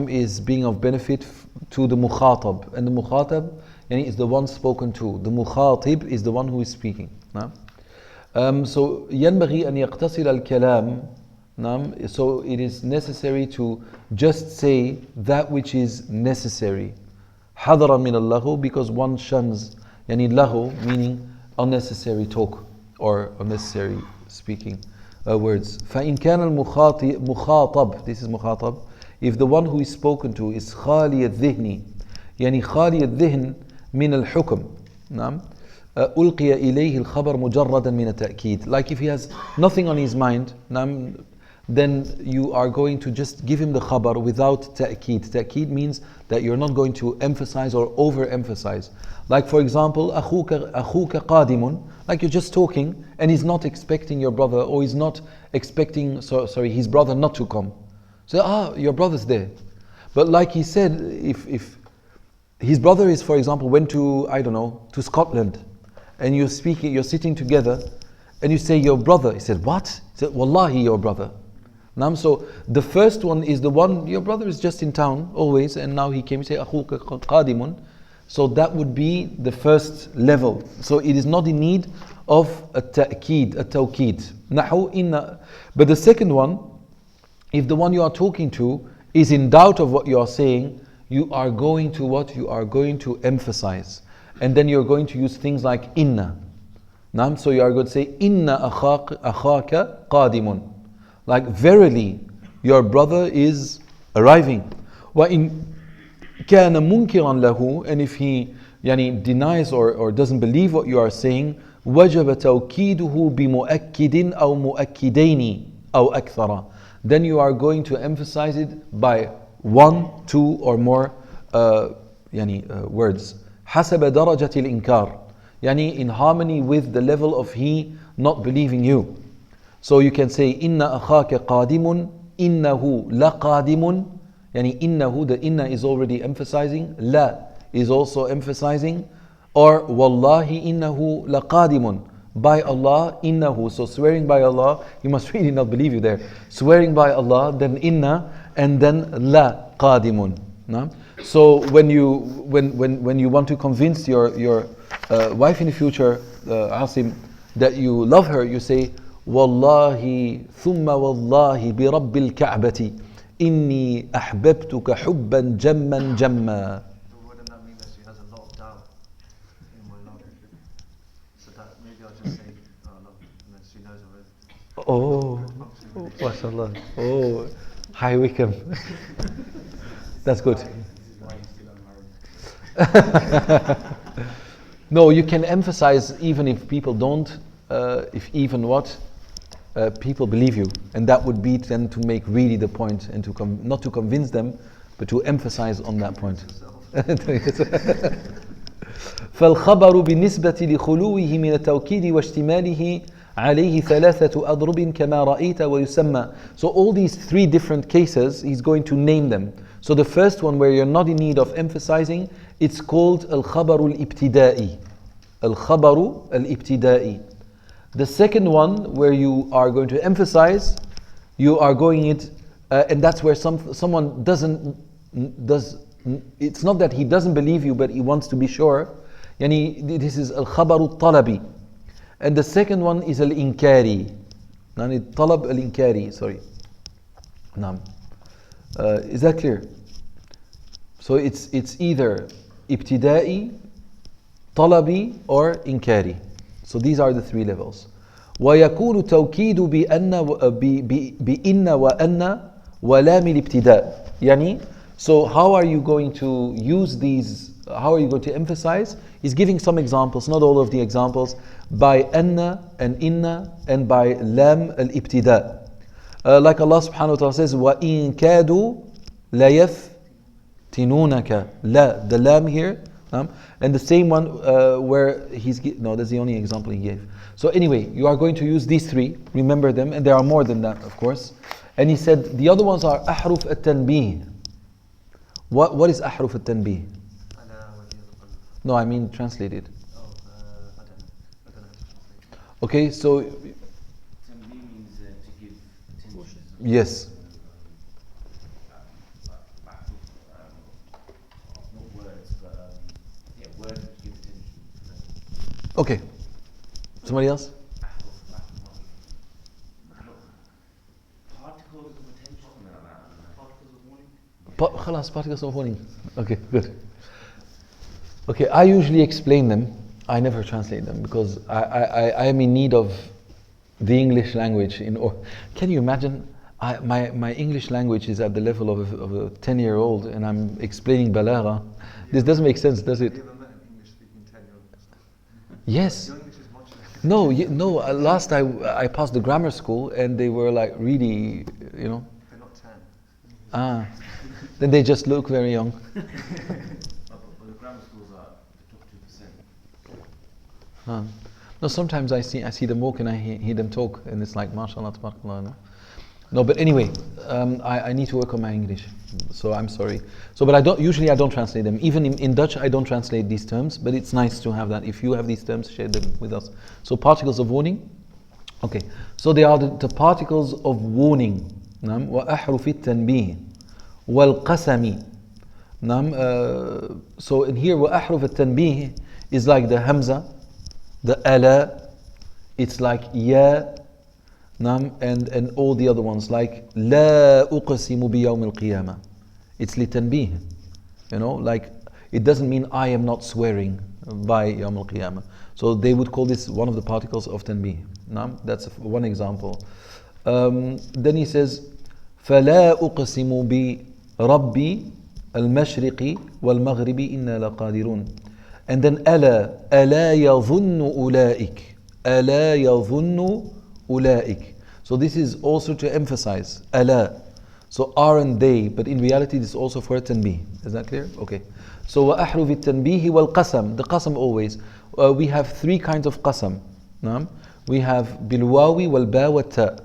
is being of benefit to the mukhatab. And the mukhatab is the one spoken to. The mukhatib is the one who is speaking. So ينبغي أن يقتصر الكلام. نعم. So it is necessary to just say that which is necessary. حذرا من اللغو, because one shuns يعني اللغو meaning unnecessary talk or unnecessary speaking words. فإن كان المخاطب, this is مخاطب, if the one who is spoken to is خالي الذهن يعني خالي الذهن من الحكم. نعم. ألقي إليه الخبر مجردا من التأكيد. Like if he has nothing on his mind, نعم, then you are going to just give him the khabar without ta'keed. Ta'keed means that you're not going to emphasize or overemphasize. Like for example, أخوك قادم, like you're just talking and he's not expecting your brother, or he's not expecting, his brother not to come. So, your brother's there. But like he said, if his brother is, for example, went to, I don't know, to Scotland, and you're sitting together, and you say, your brother. He said, what? He said, Wallahi, your brother. So the first one is the one, your brother is just in town always, and now he came, you say, أخوك قادم. So that would be the first level. So it is not in need of a ta'keed, a tawkeed. نحو إن. But the second one, if the one you are talking to is in doubt of what you are saying, you are going to what? You are going to emphasize. And then you're going to use things like inna. So you are going to say, inna akhaka qadimun. Like, verily, your brother is arriving. وَإِن كَانَ مُنْكِرًا لَهُ. And if he denies or doesn't believe what you are saying, وَجَبَ تَوْكِيدُهُ بِمُؤَكِّدٍ أَوْ مُؤَكِّدَيْنِ أَوْ أَكْثَرَ. Then you are going to emphasize it by 1, 2 or more words. حسب درجة الإنكار. In harmony with the level of he not believing you. So you can say inna akhaka qadimun, innahu laqadimun. Innahu, the inna is already emphasizing, la is also emphasizing, or wallahi innahu laqadimun. By Allah, innahu. So swearing by Allah, you must really not believe you there. Swearing by Allah, then inna, and then la qadimun. No? So when you want to convince your wife in the future, Asim, that you love her, you say, Wallahi thumma wallahi bi rabbil ka'bati inni ahbabtuka hubban jamman jamma. Wouldn't that mean that she has a lot of doubt in my love? So that maybe I'll just say, I love you, and then she knows already. Oh, mashallah. Oh, hi Wickham. That's good. No, you can emphasize even if people don't, people believe you, and that would be then to make really the point and to not to convince them, but to emphasize on that point. فالخبر بالنسبة لخلوه من التوكيد واشتماله عليه ثلاثة أضرب كما رأيت ويسمى. So all these three different cases, he's going to name them. So the first one where you're not in need of emphasizing, it's called al-khabaru al-ibtida'i. Al-khabaru al-ibtida'i. The second one where you are going to emphasize, you are going it, and that's where someone it's not that he doesn't believe you, but he wants to be sure. This is al-khabaru al-talabi. And the second one is al-inkari. Talab al-inkari, sorry. Is that clear? So it's either ibtida'i, talabi, or inkari. So these are the three levels. ويكون التوكيد بإن وأن ولام الابتداء. So how are you going to use these? How are you going to emphasize? He's giving some examples, not all of the examples, by anna and inna and by lam al-ibtida. Like Allah subhanahu wa ta'ala says, وَإِن كَادُوا لَيَفْتِنُونَكَ. La, the lam here. And the same one where that's the only example he gave. So anyway, you are going to use these three, remember them, and there are more than that, of course. And he said the other ones are ahruf at-tanbih. What is ahruf at-tanbih? No, I mean translated. I don't know how to translate. Okay, so Tanbih means to give attention. yes. Not words, but words which give attention. Okay. Somebody else? class, particles of warning. Okay, good. Okay, I usually explain them. I never translate them because I am in need of the English language. Can you imagine? My English language is at the level of a 10-year-old and I'm explaining balagha. This doesn't make sense, does it? Have you ever met an English-speaking 10-year-old? Yes. Your English is much less. No, last I passed the grammar school and they were like really, They're not 10. then they just look very young. But the grammar schools are the top 2%. No, sometimes I see them walk and I hear them talk and it's like, mashallah, tabarakallah. No, but anyway, I need to work on my English, so I'm sorry. But I don't translate them. Even in Dutch, I don't translate these terms, but it's nice to have that. If you have these terms, share them with us. So particles of warning. Okay, so they are the particles of warning. نعم. وأحرف التنبيه والقسم. نعم. So in here, وأحرف التنبيه is like the hamza, the ala. It's like ya. And all the other ones like لا أقسم بيوم القيامة. It's لتنبيه, like it doesn't mean I am not swearing by يوم القيامة. So they would call this one of the particles of tanbih. That's one example. Then he says فلا أقسم بربي المشرق والمغرب إنا لقادرون. And then ألا يظن أولئك يظن أولئك. So this is also to emphasize ألا. So aren't they, but in reality this is also for a tanbih. Is that clear? Okay. So وأحرف التنبيه والقسم. The qasam always. We have three kinds of qasam. We have بالواو والباء والتاء.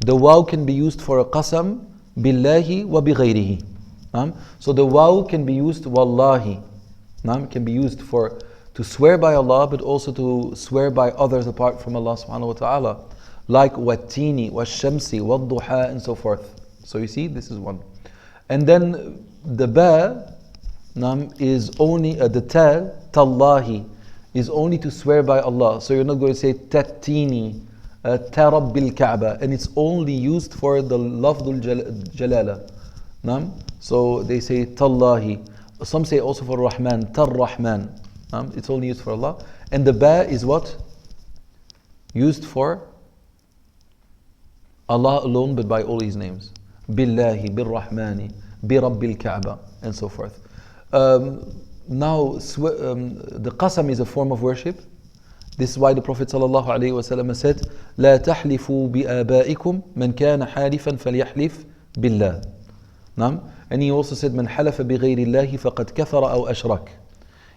The waw can be used for a qasam billahi wa bighayrihi. So the waw can be used wallahi. Can be used to swear by Allah, but also to swear by others apart from Allah subhanahu wa ta'ala. Like wattini, washamsi, wadduha, and so forth. So you see, this is one. And then the ba is only, the ta, tallahi, is only to swear by Allah. So you're not going to say tattini, tarabbil ka'ba, and it's only used for the lafdul jalala. So they say tallahi. Some say also for Rahman, tar-Rahman. It's only used for Allah. And the ba is what? Used for Allah alone, but by all His names. Billahi, bir-Rahmani, bi-Rabbil Ka'ba, and so forth. Now, the qasam is a form of worship. This is why the Prophet ﷺ said, لا تحلفوا بآبائكم من كان حالفا فليحلف بالله. And he also said, من حلف بغير الله فقد كفر أو أشرك.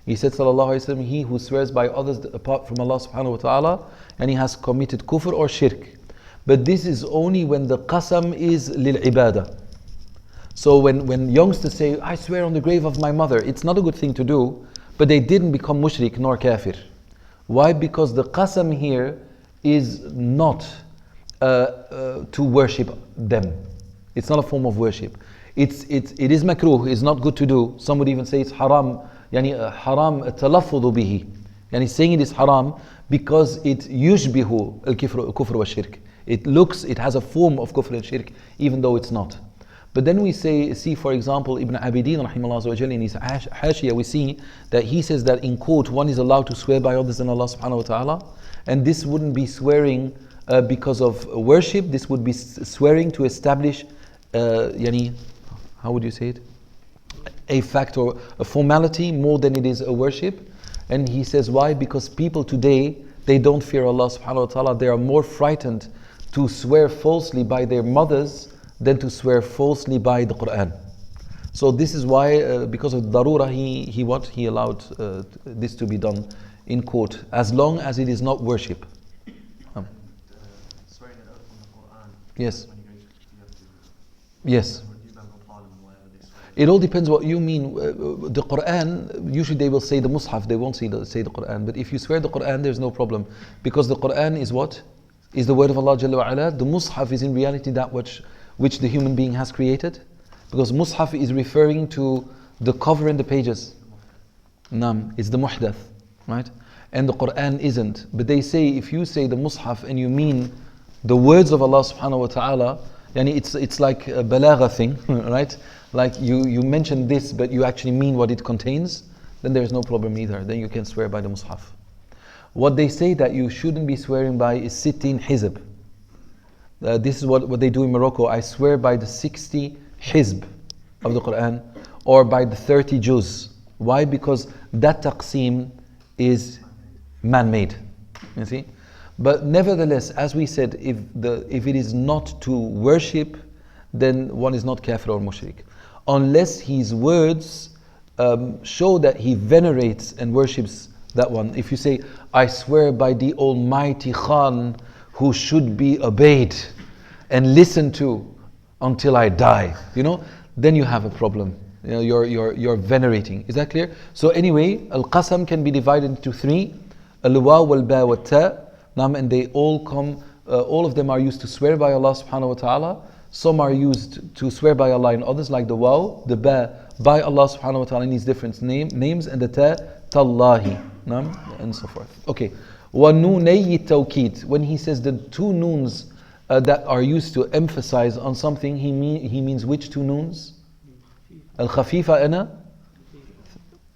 He said, sallallahu alayhi wa sallam, he who swears by others apart from Allah subhanahu wa ta'ala, and he has committed kufr or shirk. But this is only when the qasam is lil ibadah. So when youngsters say, I swear on the grave of my mother, it's not a good thing to do, but they didn't become mushrik nor kafir. Why? Because the qasam here is not to worship them. It's not a form of worship. It is makruh, it's not good to do. Some would even say it's haram. حرام التلفظ به. Saying it is haram because it يشبه الكفر والشرك. It has a form of kufr and shirk, even though it's not. But then we see for example Ibn Abidin rahimahullah in his Hashiyah, we see that he says that in court one is allowed to swear by others than Allah subhanahu wa ta'ala, and this wouldn't be swearing because of worship. This would be swearing to establish how would you say it? A fact or a formality more than it is a worship. And he says why? Because people today, they don't fear Allah subhanahu wa ta'ala. They are more frightened to swear falsely by their mothers than to swear falsely by the Quran. So this is why, because of darura, he allowed this to be done in court, as long as it is not worship. Swearing it up on the Quran. Yes. When you have to. Yes. It all depends what you mean. The Quran, usually they will say the Mus'haf, they won't say the Quran. But if you swear the Quran, there's no problem. Because the Quran is what? Is the word of Allah Jalla wa'ala. The Mus'haf is in reality that which the human being has created. Because Mus'haf is referring to the cover and the pages. It's the muhdath, right? And the Quran isn't. But they say, if you say the Mus'haf and you mean the words of Allah subhanahu wa ta'ala, Yani it's like a balagha thing, right? Like you mention this, but you actually mean what it contains, then there's no problem either. Then you can swear by the Mus'haf. What they say that you shouldn't be swearing by is 60 hizb. This is what they do in Morocco. I swear by the 60 hizb of the Quran, or by the 30 juz. Why? Because that taqseem is man-made. You see? But nevertheless, as we said, if it is not to worship, then one is not kafir or mushrik. Unless his words show that he venerates and worships that one. If you say, I swear by the Almighty Khan who should be obeyed and listened to until I die, then you have a problem. You're venerating. Is that clear? So anyway, al-qasam can be divided into three: al-waw wal-ba wal-ta. And they all come, all of them are used to swear by Allah subhanahu wa ta'ala. Some are used to swear by Allah and others, like the waw, the ba, by Allah subhanahu wa ta'ala in these different names, and the ta, tallahi, and so forth. Okay. وَنُونَيِّ التَّوْكِيد. When he says the two noons that are used to emphasize on something, he means which two noons? Al-khafifa and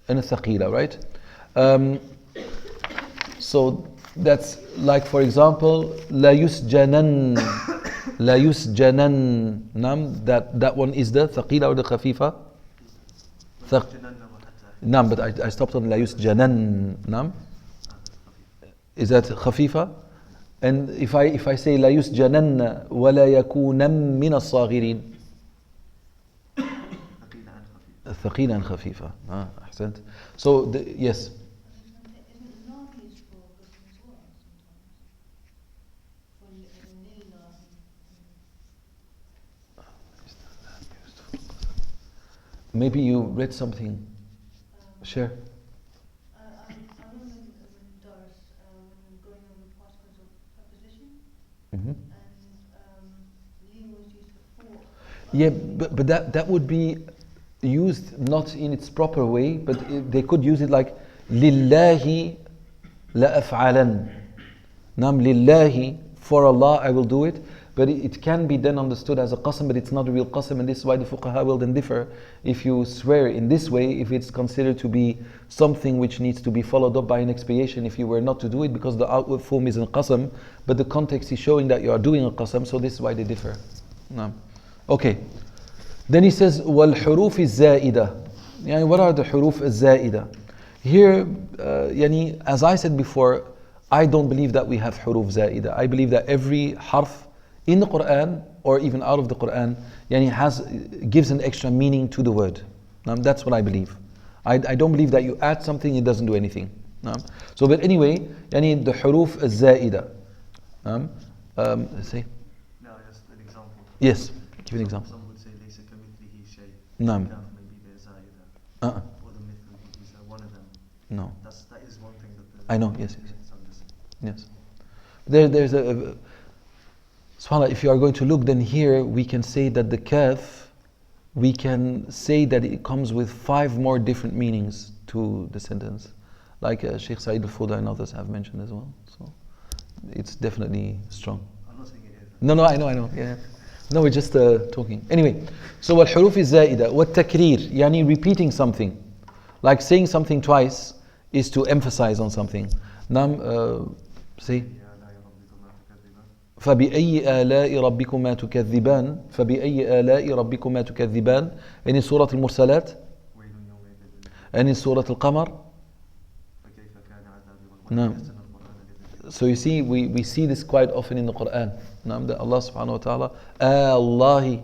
al-thaqila, right? So that's like, for example, la yusjanan, that one is the thaqila or the khafifa? Nam, but I stopped on la yusjanan. Nam, is that khafifa? And if I say la yusjanan wa la yakunam min as-saghirin, thaqila and khafifa. Ahsant. So yes. Maybe you read something. Share. I remember in Doris when going over particles of preposition, and li was used for. Yeah, but that would be used not in its proper way, but they could use it like lillahi la af'alan. Nam lillahi, for Allah I will do it. But it can be then understood as a qasam, but it's not a real qasam, and this is why the fuqaha will then differ. If you swear in this way, if it's considered to be something which needs to be followed up by an expiation if you were not to do it, because the outward form is a qasam, but the context is showing that you are doing a qasam, so this is why they differ. No. Okay. Then he says, وَالْحُرُوفِ الزَّائِدَةِ. Yani, what are the huruf al-za'ida? Here, as I said before, I don't believe that we have huruf za'ida. I believe that every harf in the Quran or even out of the Quran gives an extra meaning to the word. That's what I believe. I don't believe that you add something, it doesn't do anything. So, but anyway, the huruf al-za'ida. Say? No, just an example. Yes, give an example. Some would say laysa kamithlihi shay. Naam. Maybe there's za'ida. Or the mithlihi is one of them. No. That is one thing that I know, yes. Yes. There's a SubhanAllah, if you are going to look, then here we can say that the kaf, we can say that it comes with 5 more different meanings to the sentence, like Sheikh Saeed al-Fuda and others have mentioned as well. So it's definitely strong. I'm not saying it is. No, I know. Yeah. No, we're just talking. Anyway, so wal-huruf is za'ida, wat-takrir, yani repeating something, like saying something twice is to emphasize on something. Nam, say. فبأي آلاء ربكما تكذبان فبأي آلاء ربكما تكذبان in سورة المرسلات and in سورة القمر. No. So you see, we see this quite often in the Quran. That Allah subhanahu wa ta'ala, Allahi.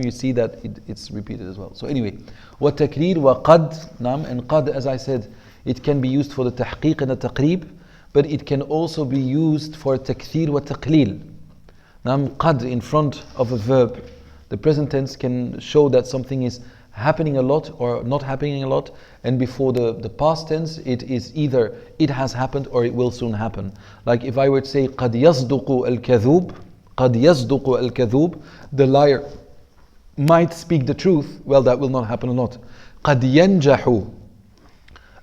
You see that it's repeated as well. So anyway, وَالتَّكْرِيرُ وَقَدْ. And qad, as I said, it can be used for the tahqiq and the taqrib, but it can also be used for takthir wa taqleel. Qad in front of a verb, the present tense can show that something is happening a lot or not happening a lot, and before the past tense it is either it has happened or it will soon happen. Like if I were to say قَدْ يَصْدُقُ الْكَذُوبُ, قَدْ يَصْدُقُ الْكَذُوبُ, the liar might speak the truth, well, that will not happen a lot. قَدْ يَنْجَحُ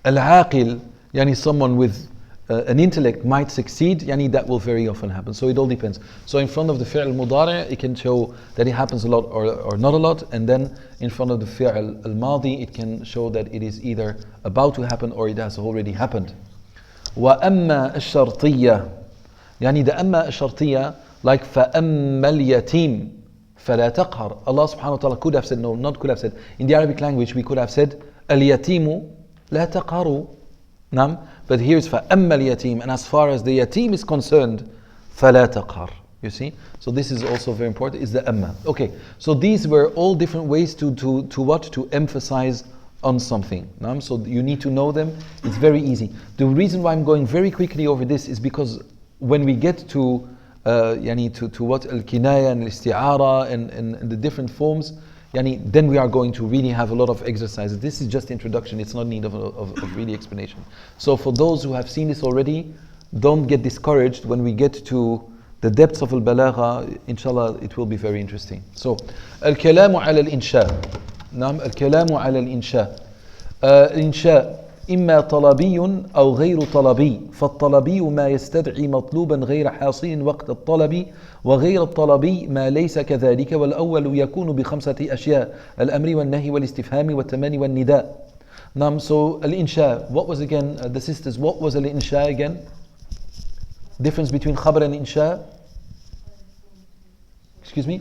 الْعَاقِلُ, yani someone with an intellect might succeed, yani that will very often happen. So it all depends. So in front of the fi'l mudari', it can show that it happens a lot or not a lot, and then in front of the fi'l al-madi, it can show that it is either about to happen or it has already happened. وَأَمَّا الشَّرْطِيَّةِ يعني the أَمَّا الشَّرْطِيَّةِ like فَأَمَّا الْيَتِيمِ فَلَا تَقْهَرْ. Allah subhanahu wa ta'ala could have said, no, not could have said. In the Arabic language, we could have said, الْيَتِيمُ لَا تَقْهَرُ. But here's فَأَمَّا الْيَتِيمِ, and as far as the yatim is concerned, فَلَا تَقْهَرْ. You see? So this is also very important, is the amma. Okay, so these were all different ways to what? To emphasize on something. So you need to know them. It's very easy. The reason why I'm going very quickly over this is because when we get to what al-kinaya and al-isti'ara and the different forms, then we are going to really have a lot of exercises. This is just introduction. It's not need of really explanation. So for those who have seen this already, don't get discouraged. When we get to the depths of al-balagha, inshallah, it will be very interesting. So, al-kalamu ala al-insha. al-kalamu ala al-insha. Insha إما طلبي أو غير طلبي فالطلبي ما يستدعي مطلوبا غير حاصل وقت الطلب وغير الطلبي ما ليس كذلك والأول يكون بخمسة أشياء الأمر والنهي والاستفهام والتمني والنداء. So الإنشاء, what was again, the sisters, what was الإنشاء again? Difference between خبر and إنشاء? Excuse me?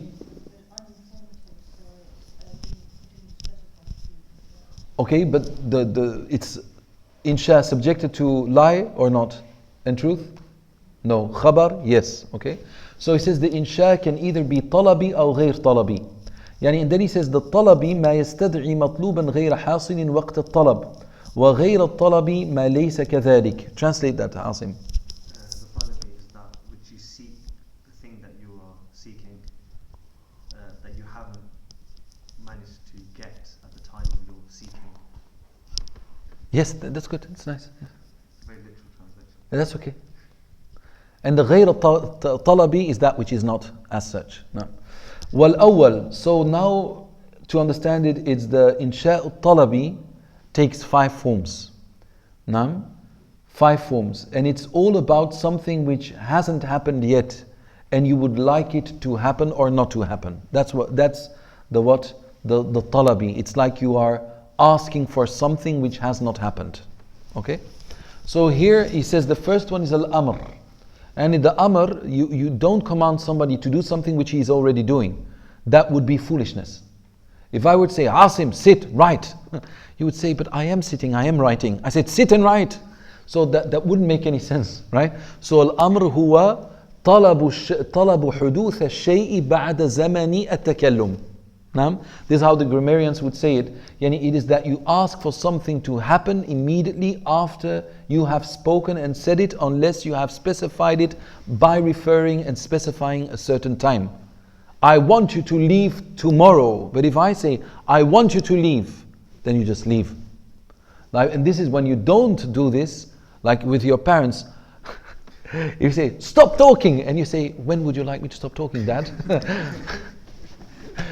Okay, but it's insha subjected to lie or not? And truth? No. Khabar? Yes. Okay. So he says the insha can either be talabi or غير talabi. And then he says the talabi ما يستدعي مطلوبا غير حاصل وقت الطلب وغير الطلب ما ليس كذلك. Translate that, Asim. The talabi is that which you seek, the thing that you are seeking, that you haven't managed to get at the time of your seeking. Yes, that's good. It's nice. Very literal translation. That's okay. And the غير طلبي is that which is not as such. No. والأول. So now to understand it, it's the إنشاء الطلبي takes 5 forms. No? 5 forms, and it's all about something which hasn't happened yet, and you would like it to happen or not to happen. That's the talabi. It's like you are asking for something which has not happened. Okay? So here he says the first one is al-amr. And in the amr, you don't command somebody to do something which he is already doing. That would be foolishness. If I would say, Asim, sit, write. You would say, but I am sitting, I am writing. I said, sit and write. So that wouldn't make any sense, right? So al-amr huwa طلب حدوث الشيء بعد زمن التكلم. This is how the grammarians would say it. It is that you ask for something to happen immediately after you have spoken and said it, unless you have specified it by referring and specifying a certain time. I want you to leave tomorrow. But if I say, I want you to leave, then you just leave. And this is when you don't do this, like with your parents. You say, stop talking. And you say, when would you like me to stop talking, Dad?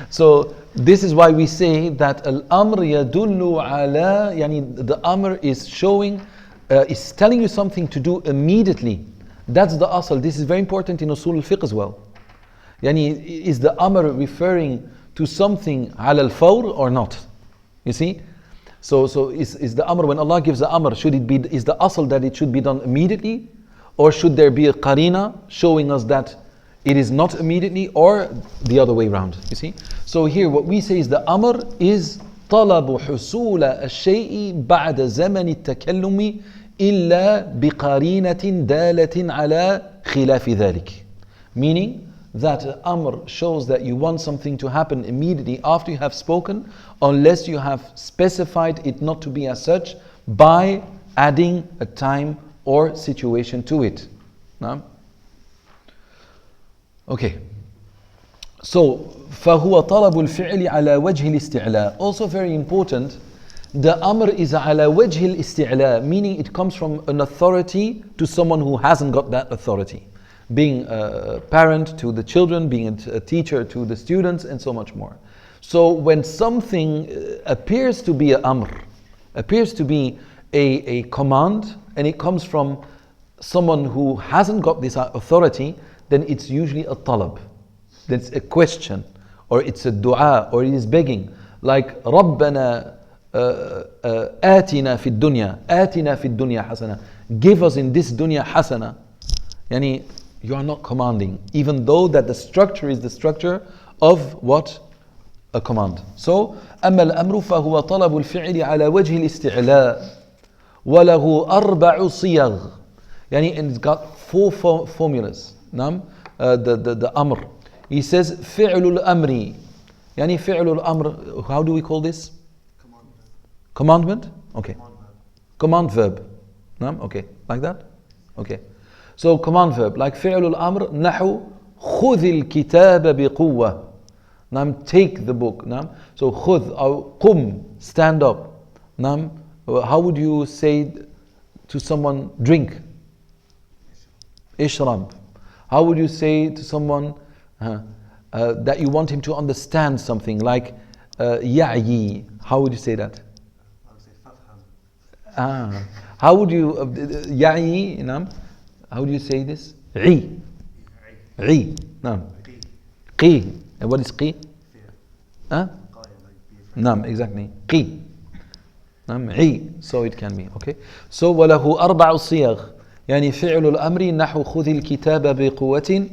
So this is why we say that al-amr yadullu ala, the amr is showing, is telling you something to do immediately. That's the asal. This is very important in usul al-fiqh as well. Is the amr referring to something ala al-fawr or not? You see? So is the amr, when Allah gives the amr, is the asal that it should be done immediately? Or should there be a qarina showing us that it is not immediately, or the other way around? You see? So here what we say is the amr is طلب حصول الشيء بعد زمن التكلم إلا بقرينة دالة على خلاف ذلك. Meaning that amr shows that you want something to happen immediately after you have spoken, unless you have specified it not to be as such by adding a time or situation to it. No? Okay. So فهو طلب الفعل على وجه الاستعلاء. Also very important, the amr is على وجه الاستعلاء, meaning it comes from an authority to someone who hasn't got that authority. Being a parent to the children, being a teacher to the students, and so much more. So when something appears to be an amr, appears to be a command, and it comes from someone who hasn't got this authority, then it's usually a talab. That's a question, or it's a dua, or it is begging. Like ربنا آتنا في الدنيا آتنا في الدنيا حسنة. Give us in this dunya hasana. Yani, you are not commanding, even though that the structure is the structure of what? A command. So أما الأمر فهو طلب الفعل على وجه الاستعلاء وله أربع صيغ. Yani, and it's got four formulas. The amr. He says فعل الأمر. Yani فعل الأمر. How do we call this? Commandment? Okay. Command verb. Okay. Like that? Okay. So command verb. Like فعل الأمر نحو خذ الكتاب بقوة. Take the book. So خذ or قم. Stand up. How would you say to someone drink? اشرب. How would you say to someone that you want him to understand something, like يعي? How would you say that? How would you يعي? How would you say this? عي. عي. قي. And what is قي? Exactly. قي. عي. So it can be. Okay. So وله أربع صيغ. يعني فعل الأمر نحو خذ الكتاب بقوة.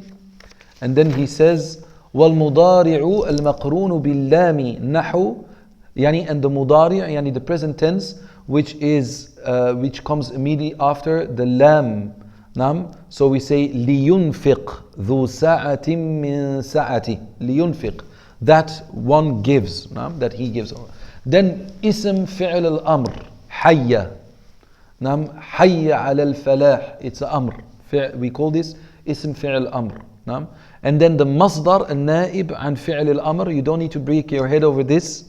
And then he says والمضارع المقرون باللام نحو. يعني, and the مضارع, يعني the present tense, which comes immediately after the lam. So we say لينفق ذو سعة من سعته. لينفق, that one gives, that he gives. Then اسم فعل الأمر حي. حي على الفلاح. It's a amr. We call this اسم فعل الأمر. And then the masdar النائب عن فعل الأمر. You don't need to break your head over this.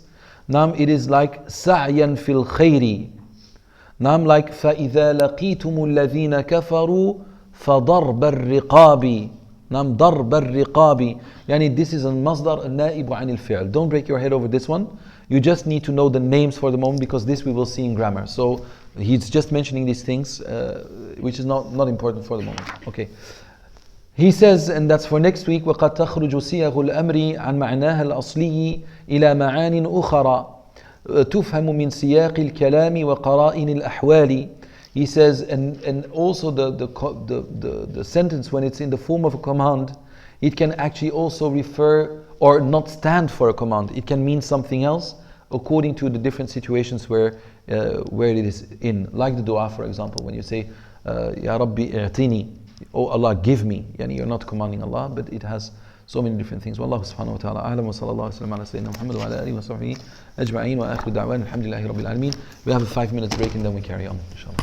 It is like سعيا في الخير. Like فإذا لقيتم الذين كفروا فضرب الرقاب. ضرب الرقاب. يعني this is a masdar النائب عن الفعل. Don't break your head over this one. You just need to know the names for the moment, because this we will see in grammar. So he's just mentioning these things, which is not important for the moment. Okay. He says, and that's for next week, وقد تخرج صيغ الأمر عن معناها الأصلي إلى معان أخرى تفهم من سياق الكلام وقرائن الأحوال. He says, and also the sentence, when it's in the form of a command, it can actually also refer or not stand for a command. It can mean something else according to the different situations where it is in. Like the dua, for example, when you say, Ya Rabbi i'tini, oh Allah, give me. Yani you're not commanding Allah, but it has so many different things. Wallahu subhanahu wa ta'ala a'lam wa sallallahu alayhi wa sallam ala sayyidina Muhammad wa ala alihi wa sahbihi ajma'in wa akhiru da'wan alhamdulillahi rabbil alameen. We have a 5 minutes break and then we carry on, inshallah.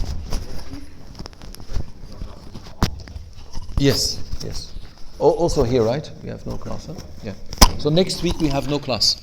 Yes. Also here, right? We have no class, huh? Yeah. So next week we have no class.